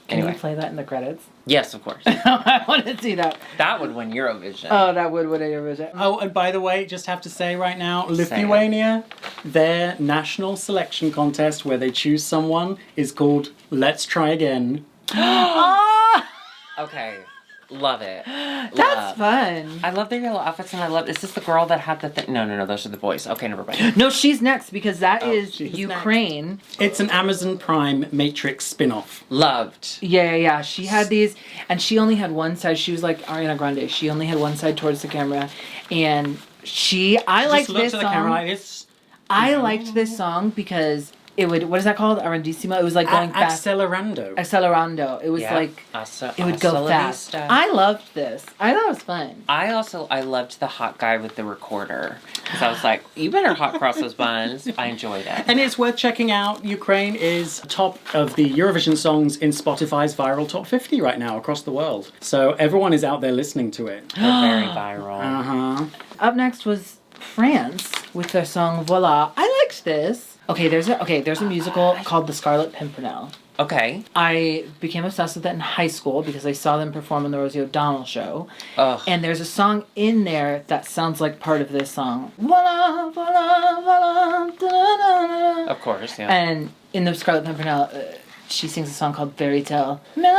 Can Anyway. you play that in the credits? Yes, of course. I want to see that. That would win Eurovision. Oh, that would Eurovision. Oh, and by the way, just have to say right now, Say it. Lithuania, their national selection contest where they choose someone is called Let's Try Again. Okay. Love it. That's fun. I love their yellow outfits, and I love. Is this the girl that had the thing? No. Those are the boys. Okay, never mind. No, she's next because that is she's Ukraine. It's an Amazon Prime Matrix spin-off. Loved. Yeah. She had these, and she only had one side. She was like Ariana Grande. She only had one side towards the camera, and I liked Just look this to the song. camera like this. I liked this song because it would, what is that called? Arrondissimo? It was like going fast. Accelerando. Accelerando. It was like, it would go fast. I loved this. I thought it was fun. I loved the hot guy with the recorder. Because I was like, you better hot cross those buns. I enjoyed it. And it's worth checking out. Ukraine is top of the Eurovision songs in Spotify's viral top 50 right now across the world. So everyone is out there listening to it. They're very viral. Uh-huh. Up next was France with their song Voila. I liked this. Okay, there's a musical called The Scarlet Pimpernel. Okay. I became obsessed with it in high school because I saw them perform on the Rosie O'Donnell show. Ugh. And there's a song in there that sounds like part of this song. Voila, voila, voila, da-da-da-da. Of course, yeah. And in The Scarlet Pimpernel, she sings a song called Fairy Tale. Where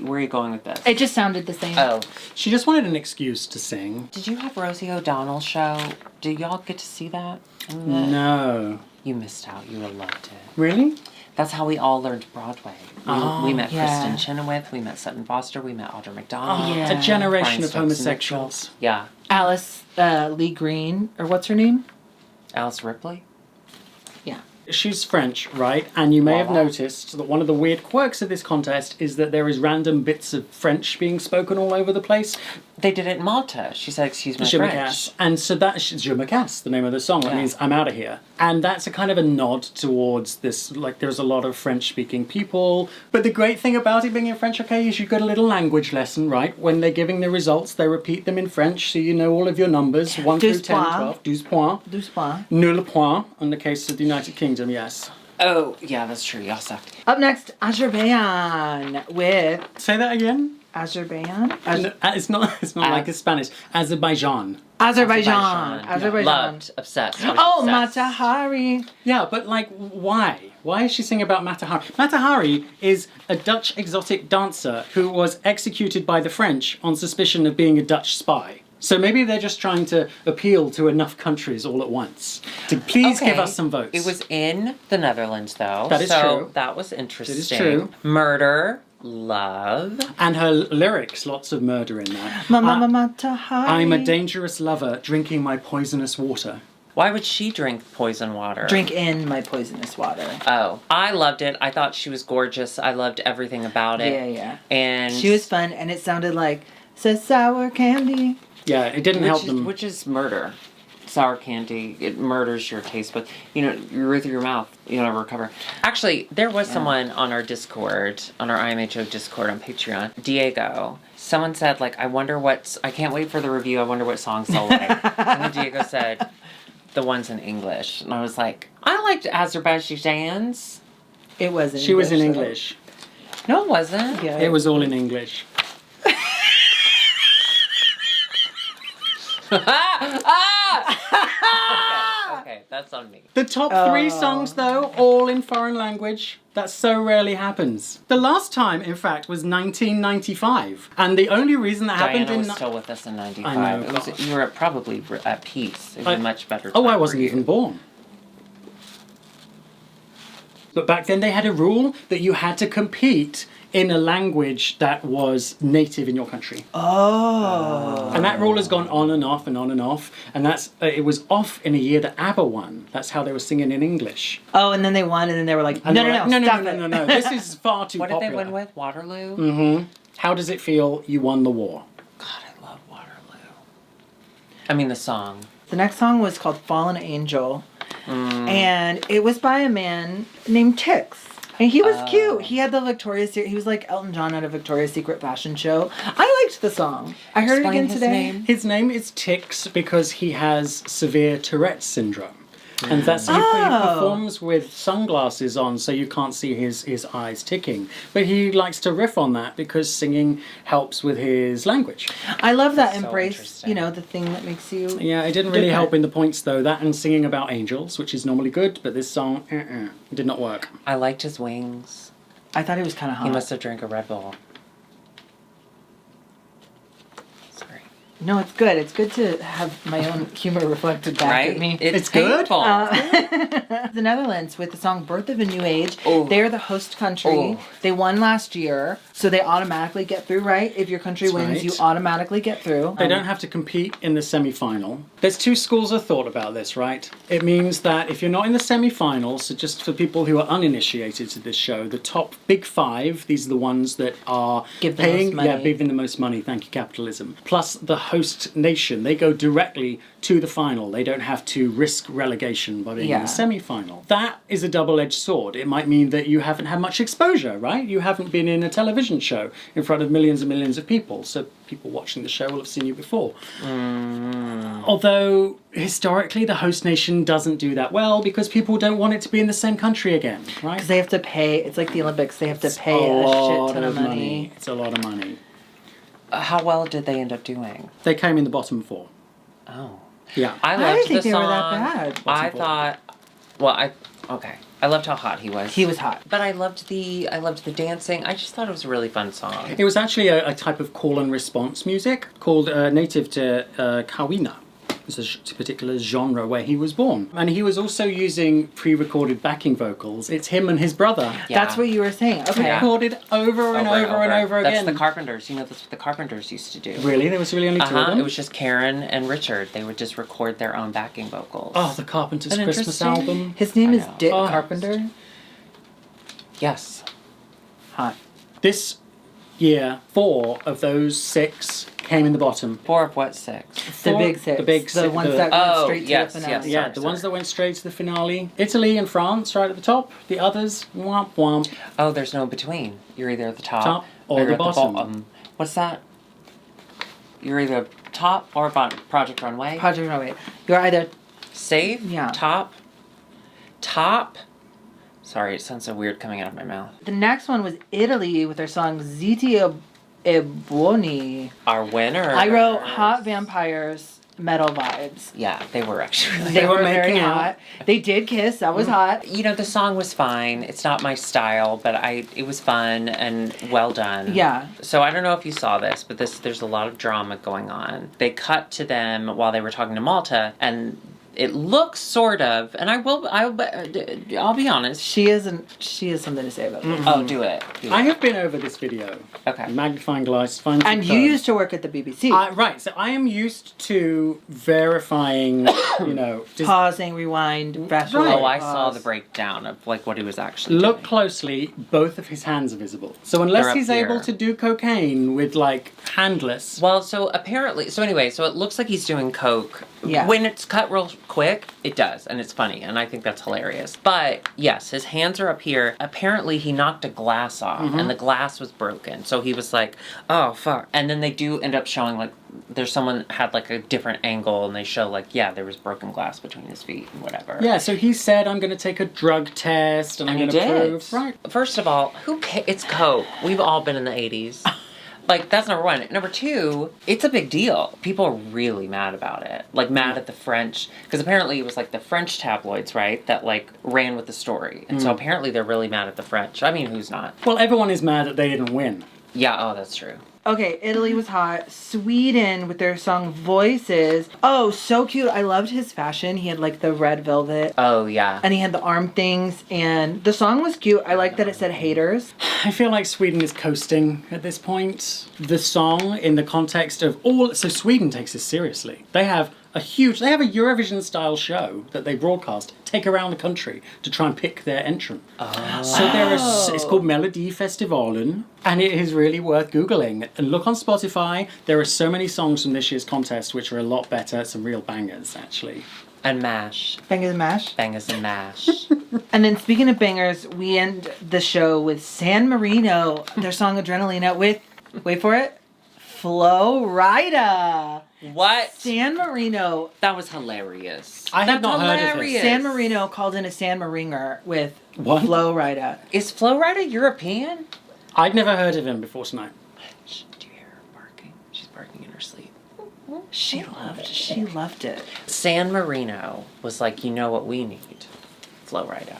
are you going with this? It just sounded the same. Oh. She just wanted an excuse to sing. Did you have Rosie O'Donnell show? Did y'all get to see that? No. You missed out. You would have loved it. Really? That's how we all learned Broadway. We met yeah. Kristen Chenoweth, we met Sutton Foster, we met Audra McDonald. Yeah. A generation Brian of Stokes homosexuals. Mitchell. Yeah. Alice Lee Green, or what's her name? Alice Ripley? Yeah. She's French, right? And you may have Voila. noticed that one of the weird quirks of this contest is that there is random bits of French being spoken all over the place. They did it in Malta. She said, excuse my Je me French. casse. And so that's Je me casse, the name of the song. That Yeah. means I'm out of here. And that's a kind of a nod towards this, like there's a lot of French-speaking people. But the great thing about it being in French, okay, is you get a little language lesson, right? When they're giving the results, they repeat them in French, so you know all of your numbers. 1 through 10, 12. 12 points. 12 points. Nul point, in the case of the United Kingdom, yes. Oh, yeah, that's true. Y'all sucked. Up next, Azerbaijan with Say that again. Azerbaijan. No, it's not like a Spanish. Azerbaijan. Azerbaijan. Loved. Obsessed. I was Oh, obsessed. Matahari. Yeah, but like, why? Why is she singing about Matahari? Matahari is a Dutch exotic dancer who was executed by the French on suspicion of being a Dutch spy. So maybe they're just trying to appeal to enough countries all at once to please give us some votes. It was in the Netherlands, though. That is true. That was interesting. It is true. Murder. Love. And her lyrics, lots of murder in there. Matahari. I'm a dangerous lover drinking my poisonous water. Why would she drink poison water? Drink in my poisonous water. Oh, I loved it. I thought she was gorgeous. I loved everything about it. Yeah. And She was fun, and it sounded like sour candy. Yeah, it didn't help them. Which is murder. Sour candy, it murders your taste buds. You through your mouth, you'll never recover. Actually, there was someone on our Discord, on our IMHO Discord on Patreon, Diego. Someone said, like, I can't wait for the review, I wonder what songs they'll like. And then Diego said, the ones in English. And I was like, I liked Azerbaijan's. It was in She was in English, English. No, it wasn't. Yeah. It was all in English. Okay, that's on me. The top 3 songs, though, all in foreign language. That so rarely happens. The last time, in fact, was 1995. And the only reason that Diana happened was in... still with us in 95. I know, gosh. You were probably at peace. It was a much better time Oh, I for wasn't you. even born. But back then they had a rule that you had to compete in a language that was native in your country. Oh. And that rule has gone on and off and on and off. And that's it was off in a year that ABBA won. That's how they were singing in English. Oh, and then they won, and then they were like, And no, they were no, like, no, stop no, it. no. This is far too What popular. did they win with? Waterloo? Mm-hmm. How does it feel you won the war? God, I love Waterloo. I mean, the song. The next song was called Fallen Angel, and it was by a man named Tix. And he was cute. He had the Victoria's Secret. He was like Elton John at a Victoria's Secret fashion show. I liked the song. I heard Explain it again his today. name. His name is Tix because he has severe Tourette's syndrome. And that's he performs with sunglasses on so you can't see his eyes ticking. But he likes to riff on that because singing helps with his language. I love that That's so embrace, interesting. the thing that makes you... Yeah, it didn't really Different. help in the points though. That and singing about angels, which is normally good, but this song did not work. I liked his wings. I thought he was kind of hot. He must have drank a Red Bull. Sorry. No, it's good. It's good to have my own humor reflected back Right? at me. It's good. painful. The Netherlands with the song Birth of a New Age. Oh. They're the host country. Oh. They won last year, so they automatically get through, right? If your country That's wins, right. you automatically get through. They don't have to compete in the semi-final. There's two schools of thought about this, right? It means that if you're not in the semi-finals, so just for people who are uninitiated to this show, the top big five, these are the ones that are Give the paying, most money. yeah, giving the most money, thank you capitalism, plus the host nation, they go directly to the final. They don't have to risk relegation by being in the semi-final. That is a double-edged sword. It might mean that you haven't had much exposure, right? You haven't been in a television show in front of millions and millions of people, so people watching the show will have seen you before. Although, historically, the host nation doesn't do that well because people don't want it to be in the same country again, right? Because they have to pay. It's like the Olympics. They have to pay a a lot shit ton of money. It's a lot of money. How well did they end up doing? They came in the bottom four. Oh. Yeah. I I loved didn't think the they song. were that bad. I thought, okay. I loved how hot he was. He was hot. But I loved the dancing. I just thought it was a really fun song. It was actually a type of call and response music called native to Kawina. It's a particular genre where he was born. And he was also using pre-recorded backing vocals. It's him and his brother. Yeah. That's what you were saying. Okay. Yeah. Recorded over and over That's again. the Carpenters. You know, that's what the Carpenters used to do. Really? There was really only two of them? It was just Karen and Richard. They would just record their own backing vocals. Oh, the Carpenters Isn't that Christmas interesting? album. His name I is know. Dick Oh. Carpenter. Yes. Hot. This year, 4 of those 6 came in the bottom. 4 of what 6? The Four- big six. The big The six. ones that went straight to yes, the finale. yes. Yeah, Sorry, the ones sorry. that went straight to the finale. Italy and France right at the top. The others, womp womp. Oh, there's no in between. You're either at the top, Top or you're the at bottom. What's that? You're either top or bottom. Project Runway. Project Runway. You're either Save. Yeah. Top. Top. Sorry, it sounds so weird coming out of my mouth. the next one was Italy with their song Ziti e Buoni. Our winner. I wrote hot vampires metal vibes. Yeah, they were actually. Really They were very making out. hot. They did kiss. That was hot. You know, the song was fine. It's not my style, but it was fun and well done. Yeah. So I don't know if you saw this, but there's a lot of drama going on. They cut to them while they were talking to Malta, and it looks sort of, and I'll be honest. She has something to say about this. Oh, do it. I have been over this video. Okay. Magnifying glass, fine. And you used to work at the BBC. Right, so I am used to verifying, just Pausing, rewind, fast Right. forward. Oh, I saw pause. the breakdown of like what he was actually look doing. closely, both of his hands are visible. So unless They're up he's here. able to do cocaine with like handless. Well, so it looks like he's doing coke. Yeah. When it's cut real quick, it does, and it's funny, and I think that's hilarious. But yes, his hands are up here. Apparently, he knocked a glass off, and the glass was broken. So he was like, "Oh fuck!" And then they do end up showing like there's someone had like a different angle, and they show like there was broken glass between his feet and whatever. Yeah, so he said, I'm going to take a drug test, and I'm And going he to did. prove. Right. First of all, who cares? It's coke. We've all been in the 80s. Like, that's number one. Number two, it's a big deal. People are really mad about it. Like, mad at the French. Because apparently it was, like, the French tabloids, right? That, like, ran with the story. And so apparently they're really mad at the French. I mean, who's not? Well, everyone is mad that they didn't win. Yeah, oh, that's true. Okay, Italy was hot. Sweden with their song Voices. Oh, so cute. I loved his fashion. He had like the red velvet. Oh, yeah. And he had the arm things. And the song was cute. I like that it said haters. I feel like Sweden is coasting at this point. The song, in the context of so Sweden takes this seriously. They have a Eurovision style show that they broadcast, take around the country to try and pick their entrant. Oh. So it's called Melodifestivalen, and it is really worth Googling. And look on Spotify, there are so many songs from this year's contest which are a lot better, some real bangers actually. And MASH. Bangers and mash. Bangers and MASH. And then speaking of bangers, we end the show with San Marino, their song Adrenalina with, wait for it, Flo Rida. What? San Marino. That was hilarious. I had That's not heard of this. hilarious. San Marino called in a San Maringer with What? Flo Rida. Is Flo Rida European? I'd never heard of him before tonight. Shh, do you hear her barking? She's barking in her sleep. She loved it. San Marino was like, you know what we need? Flo Rida.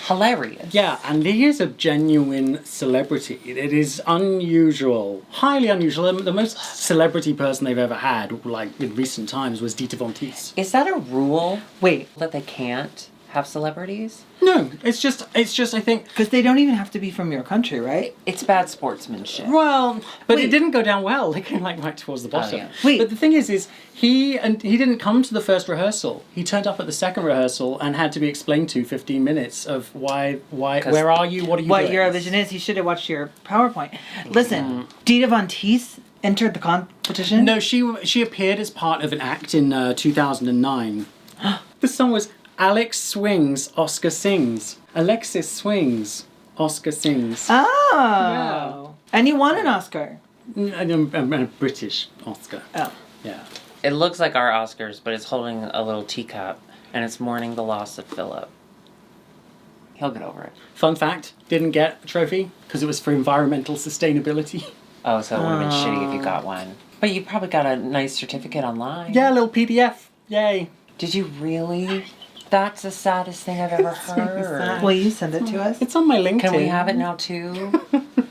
hilarious. Yeah, and he is a genuine celebrity. It is unusual, highly unusual. The most celebrity person they've ever had, like in recent times, was Dita Von Teese. Is that a rule? Wait. That they can't have celebrities? No, it's just I think. Because they don't even have to be from your country, right? It's bad sportsmanship. Well, but Wait. it didn't go down well. They came like right towards the bottom. yeah. Wait. But the thing is he didn't come to the first rehearsal. He turned up at the second rehearsal and had to be explained to 15 minutes of why where are you, what are you What doing? Eurovision is, he should have watched your PowerPoint. Listen, Dita Von Teese entered the competition? No, she appeared as part of an act in 2009. The song was Alex Swings, Oscar Sings. Alexis swings, Oscar sings. Oh. Yeah. And you won an Oscar. A British Oscar. Oh. Yeah. It looks like our Oscars, but it's holding a little teacup, and it's mourning the loss of Philip. He'll get over it. Fun fact, didn't get a trophy because it was for environmental sustainability. Oh, so it would have been shitty if you got one. But you probably got a nice certificate online. Yeah, a little PDF. Yay. Did you really? That's the saddest thing I've ever heard. Will you send it to us? It's on my LinkedIn. Can we have it now too?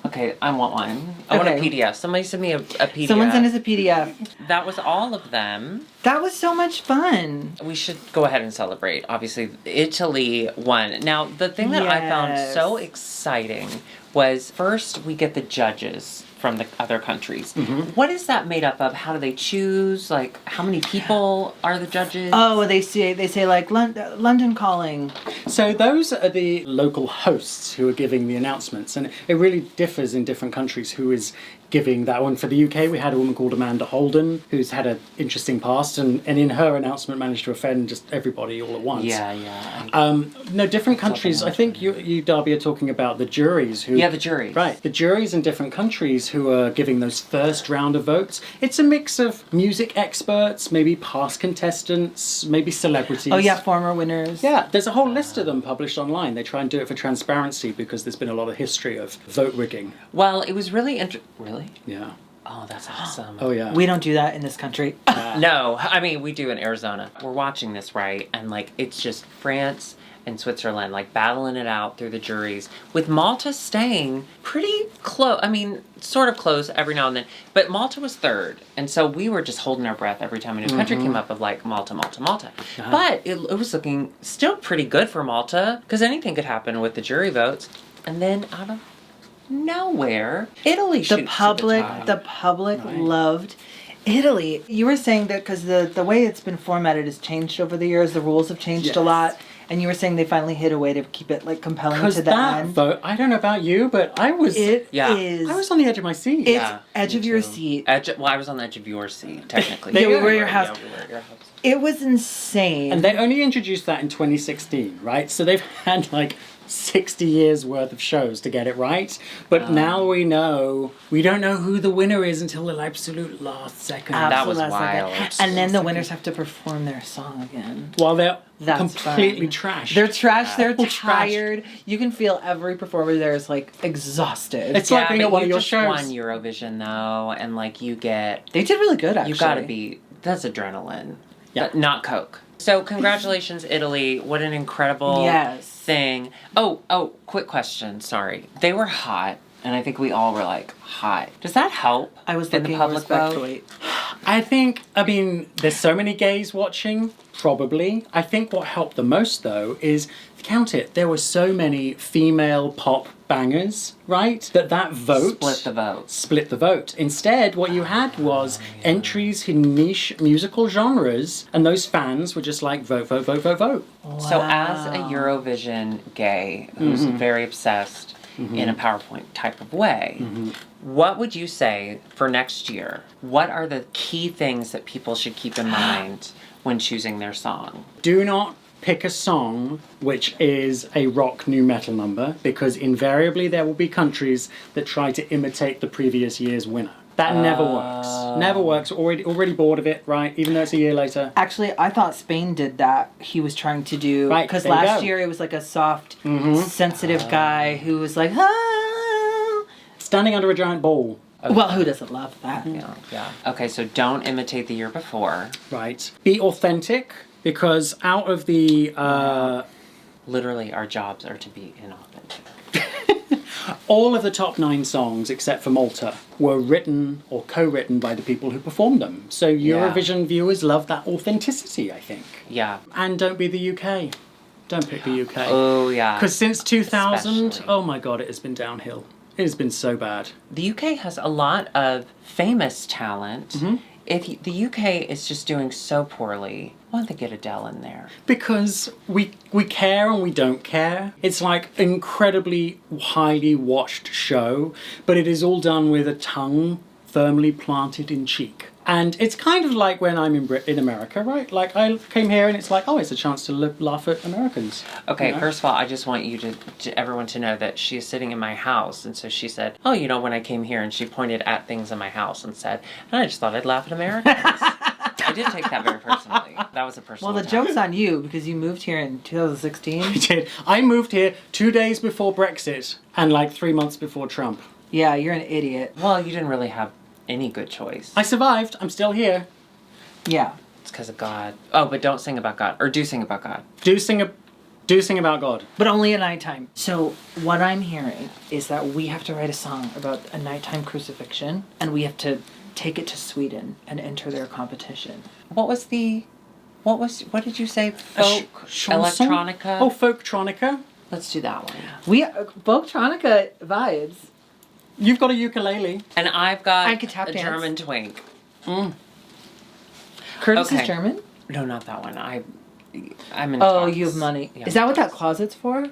Okay, I want one. I want a Okay. PDF. Somebody send me a PDF. Someone send us a PDF. That was all of them. That was so much fun. We should go ahead and celebrate. Obviously, Italy won. Now, the thing that I found Yes. so exciting was first we get the judges from the other countries. What is that made up of? How do they choose? Like, how many people are the judges? Oh, they say like London Calling. So those are the local hosts who are giving the announcements, and it really differs in different countries who is giving that one. For the UK, we had a woman called Amanda Holden, who's had an interesting past, and in her announcement managed to offend just everybody all at once. Yeah. No, different countries. I think you, Darby, are talking about the juries who. Yeah, the juries. Right, the juries in different countries who are giving those first round of votes. It's a mix of music experts, maybe past contestants, maybe celebrities. Oh yeah, former winners. Yeah, there's a whole list of them published online. They try and do it for transparency because there's been a lot of history of vote rigging. Well, it was really Really? Yeah. Oh, that's awesome. Oh, yeah. We don't do that in this country. No, I mean, we do in Arizona. We're watching this, right? And, like, it's just France and Switzerland, like, battling it out through the juries, with Malta staying pretty close. I mean, sort of close every now and then. But Malta was third. And so we were just holding our breath every time a new country came up of, like, Malta. But it was looking still pretty good for Malta, because anything could happen with the jury votes. And then out of nowhere, Italy shoots The public loved Italy. You were saying that because the way it's been formatted has changed over the years. The rules have changed a lot. And you were saying they finally hit a way to keep it like compelling to the that end. vote, I don't know about you, but I was It Yeah. is. I was on the edge of my seat. It's edge of your seat. Well, I was on the edge of your seat, technically. Yeah, we were at your house. Yeah, we were at your house. It was insane. And they only introduced that in 2016, right? So they've had like 60 years worth of shows to get it right. But now we don't know who the winner is until the absolute last second. That was Absolute last wild. second. And then the winners have to perform their song again. While they're That's completely fun. trashed. They're trashed. They're Trashed. tired. You can feel every performer there is like exhausted. It's like being but at one you of your just shows. won Eurovision though, and like you get, They did really good, actually. you gotta be. That's adrenaline. Yeah. But not Coke. So congratulations, Italy! What an incredible thing. Oh, quick question. Sorry, they were hot, and I think we all were like hot. Does that help? I was in the looking public vote? respectfully. I mean, there's so many gays watching, probably. I think what helped the most, though, is, count it, there were so many female pop bangers, right? That vote... Split the vote. Instead, what you had was entries in niche musical genres, and those fans were just like, vote, vote, vote, vote, vote. Wow. So as a Eurovision gay who's very obsessed in a PowerPoint type of way, what would you say for next year? What are the key things that people should keep in mind when choosing their song? Do not pick a song which is a rock new metal number, because invariably there will be countries that try to imitate the previous year's winner. That never works. Never works. Already bored of it, right? Even though it's a year later. Actually, I thought Spain did that. He was trying to do... Right, because there you last go. year it was like a soft, sensitive guy who was like, ah. Standing under a giant ball. Well, who doesn't love that? Yeah. Okay, so don't imitate the year before. Right. Be authentic, because out of the Literally, our jobs are to be inauthentic. All of the top 9 songs, except for Malta, were written or co-written by the people who performed them. So Eurovision viewers love that authenticity, I think. Yeah. And don't be the UK. Don't pick the UK. Oh, yeah. Because since 2000, Especially. oh my god, it has been downhill. It has been so bad. The UK has a lot of famous talent. Mm-hmm. If the UK is just doing so poorly, why don't they get Adele in there? Because we care and we don't care. It's like an incredibly highly watched show, but it is all done with a tongue firmly planted in cheek. And it's kind of like when I'm in America, right? Like I came here and it's like, oh, it's a chance to laugh at Americans. Okay, you know? first of all, I just want you to everyone to know that she is sitting in my house, and so she said, "Oh, you know, when I came here," and she pointed at things in my house and said, "And I just thought I'd laugh at Americans." I did take that very personally. That was a personal. Well, the attack. joke's on you because you moved here in 2016. I did. I moved here 2 days before Brexit and like 3 months before Trump. Yeah, you're an idiot. Well, you didn't really have any good choice. I survived. I'm still here. Yeah. It's because of God. Oh, but don't sing about God, or do sing about God. Do sing about God. But only at nighttime. So what I'm hearing is that we have to write a song about a nighttime crucifixion, and we have to take it to Sweden and enter their competition. What did you say? Folk chanson? electronica. Oh, folktronica. Let's do that one. We Folktronica vibes. You've got a ukulele. And I've got I could tap a dance. German twink. Curtis Okay. is German. No, not that one. I'm in. Oh, talks. you have money. Yeah, Is that what that closet's for?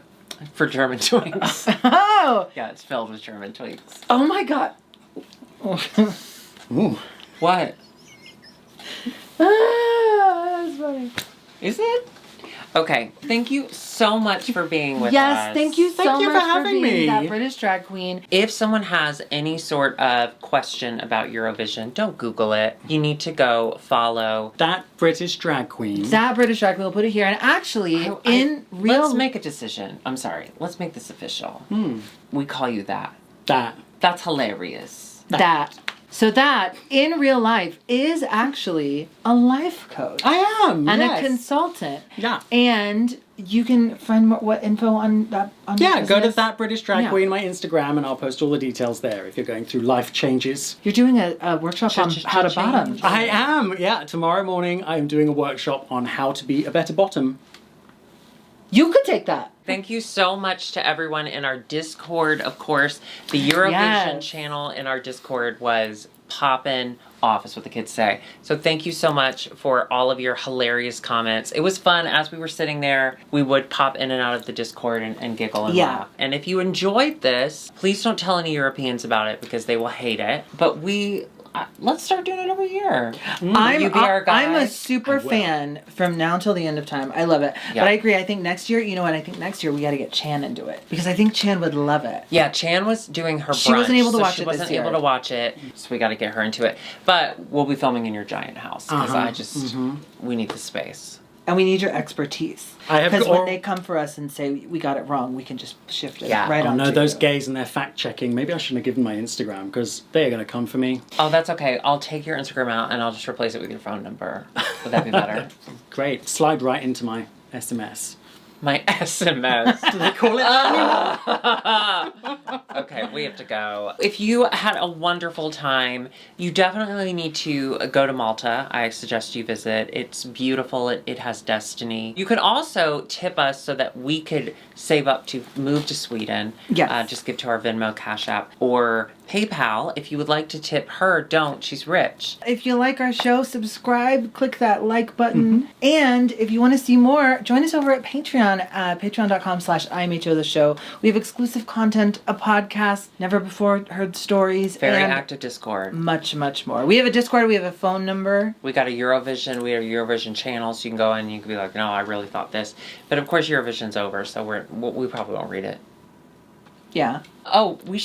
for German twinks? Oh. Yeah, it's filled with German twinks. Oh my god. Ooh. What? That's funny. Is it? Okay. Thank you so much for being with us. Yes, thank you so Thank you much for having being me. that British drag queen. If someone has any sort of question about Eurovision, don't Google it. You need to go follow. That British drag queen. That British drag queen, we'll put it here. And actually, Let's make a decision. I'm sorry. Let's make this official. We call you that. That. That's hilarious. that. So that, in real life, is actually a life coach. I am. And yes. a consultant. Yeah. And you can find what info on that. On your Yeah, go to business. That British Drag Yeah. Queen, my Instagram, and I'll post all the details there if you're going through life changes. You're doing a workshop on how to bottom. I am, yeah. Tomorrow morning, I am doing a workshop on how to be a better bottom. You could take that. Thank you so much to everyone in our Discord. Of course, the Eurovision Yes. channel in our Discord was poppin' off, is what the kids say. So thank you so much for all of your hilarious comments. It was fun. As we were sitting there, we would pop in and out of the Discord and giggle and Yeah. laugh. And if you enjoyed this, please don't tell any Europeans about it because they will hate it. But let's start doing it every year. You be our guide. I'm a super fan from now until the end of time. I love it. Yeah. But I agree. I think next year, you know what? I think next year we got to get Chan into it. Because I think Chan would love it. Yeah, Chan was doing her brunch. She wasn't able to watch she it this wasn't year. able to watch it, so we got to get her into it. But we'll be filming in your giant house because we need the space. And we need your expertise. Because when they come for us and say we got it wrong, we can just shift it right on. Oh no, those gays and their fact checking. Maybe I shouldn't have given my Instagram because they're going to come for me. Oh, that's okay. I'll take your Instagram out and I'll just replace it with your phone number. Would that be better? Great. Slide right into my SMS. My SMS. Do they call it that? Okay, we have to go. If you had a wonderful time, you definitely need to go to Malta. I suggest you visit. It's beautiful. It has destiny. You could also tip us so that we could save up to move to Sweden. Yes. Just give to our Venmo, CashApp, or PayPal. If you would like to tip her, don't. She's rich. If you like our show, subscribe, click that like button. And if you want to see more, join us over at Patreon, patreon.com/IMHOtheSHOw. We have exclusive content, a podcast, never before heard stories, Very and active Discord. much, much more. We have a Discord, we have a phone number. We got a Eurovision. We have a Eurovision channel, so you can go in and you can be like, no, I really thought this. But of course, Eurovision's over, so we probably won't read it. Yeah. Oh, we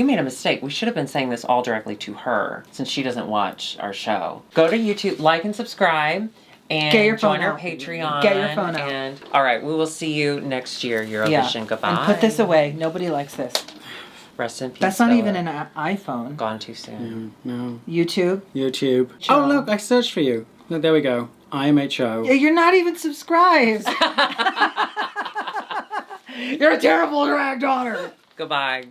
made a mistake. We should have been saying this all directly to her, since she doesn't watch our show. Go to YouTube, like and subscribe, and Get your phone join our out. Patreon. Get your phone out. And all right, we will see you next year, Eurovision. Goodbye. And put this away. Nobody likes this. Rest in peace. That's not Bella. even an iPhone. Gone too soon. No. YouTube. YouTube. Ciao. Oh, look, I searched for you. Look, there we go. IMHO. You're not even subscribed. You're a terrible drag daughter. Goodbye.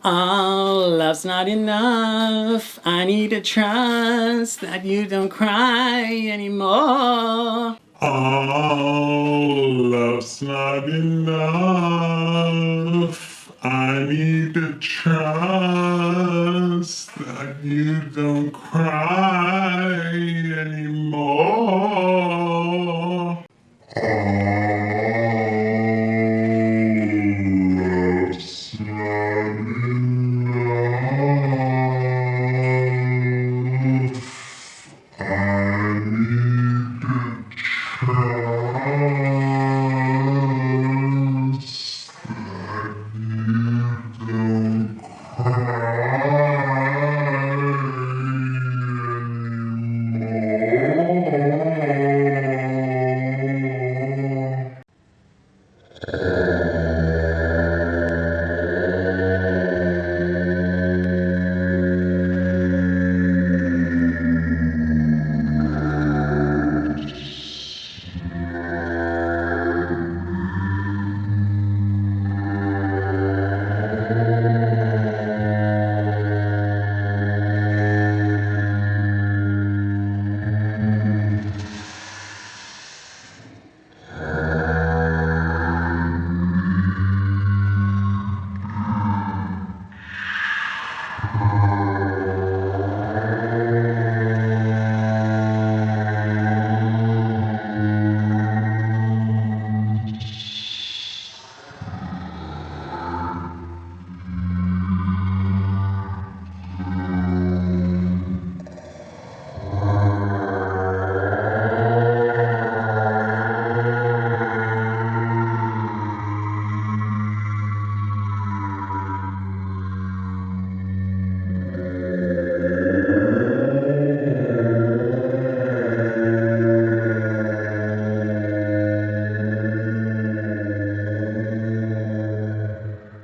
Oh, love's not enough. I need to trust that you don't cry anymore. Oh, love's not enough. I need to trust that you don't cry anymore. Oh, love's not enough. I need to trust.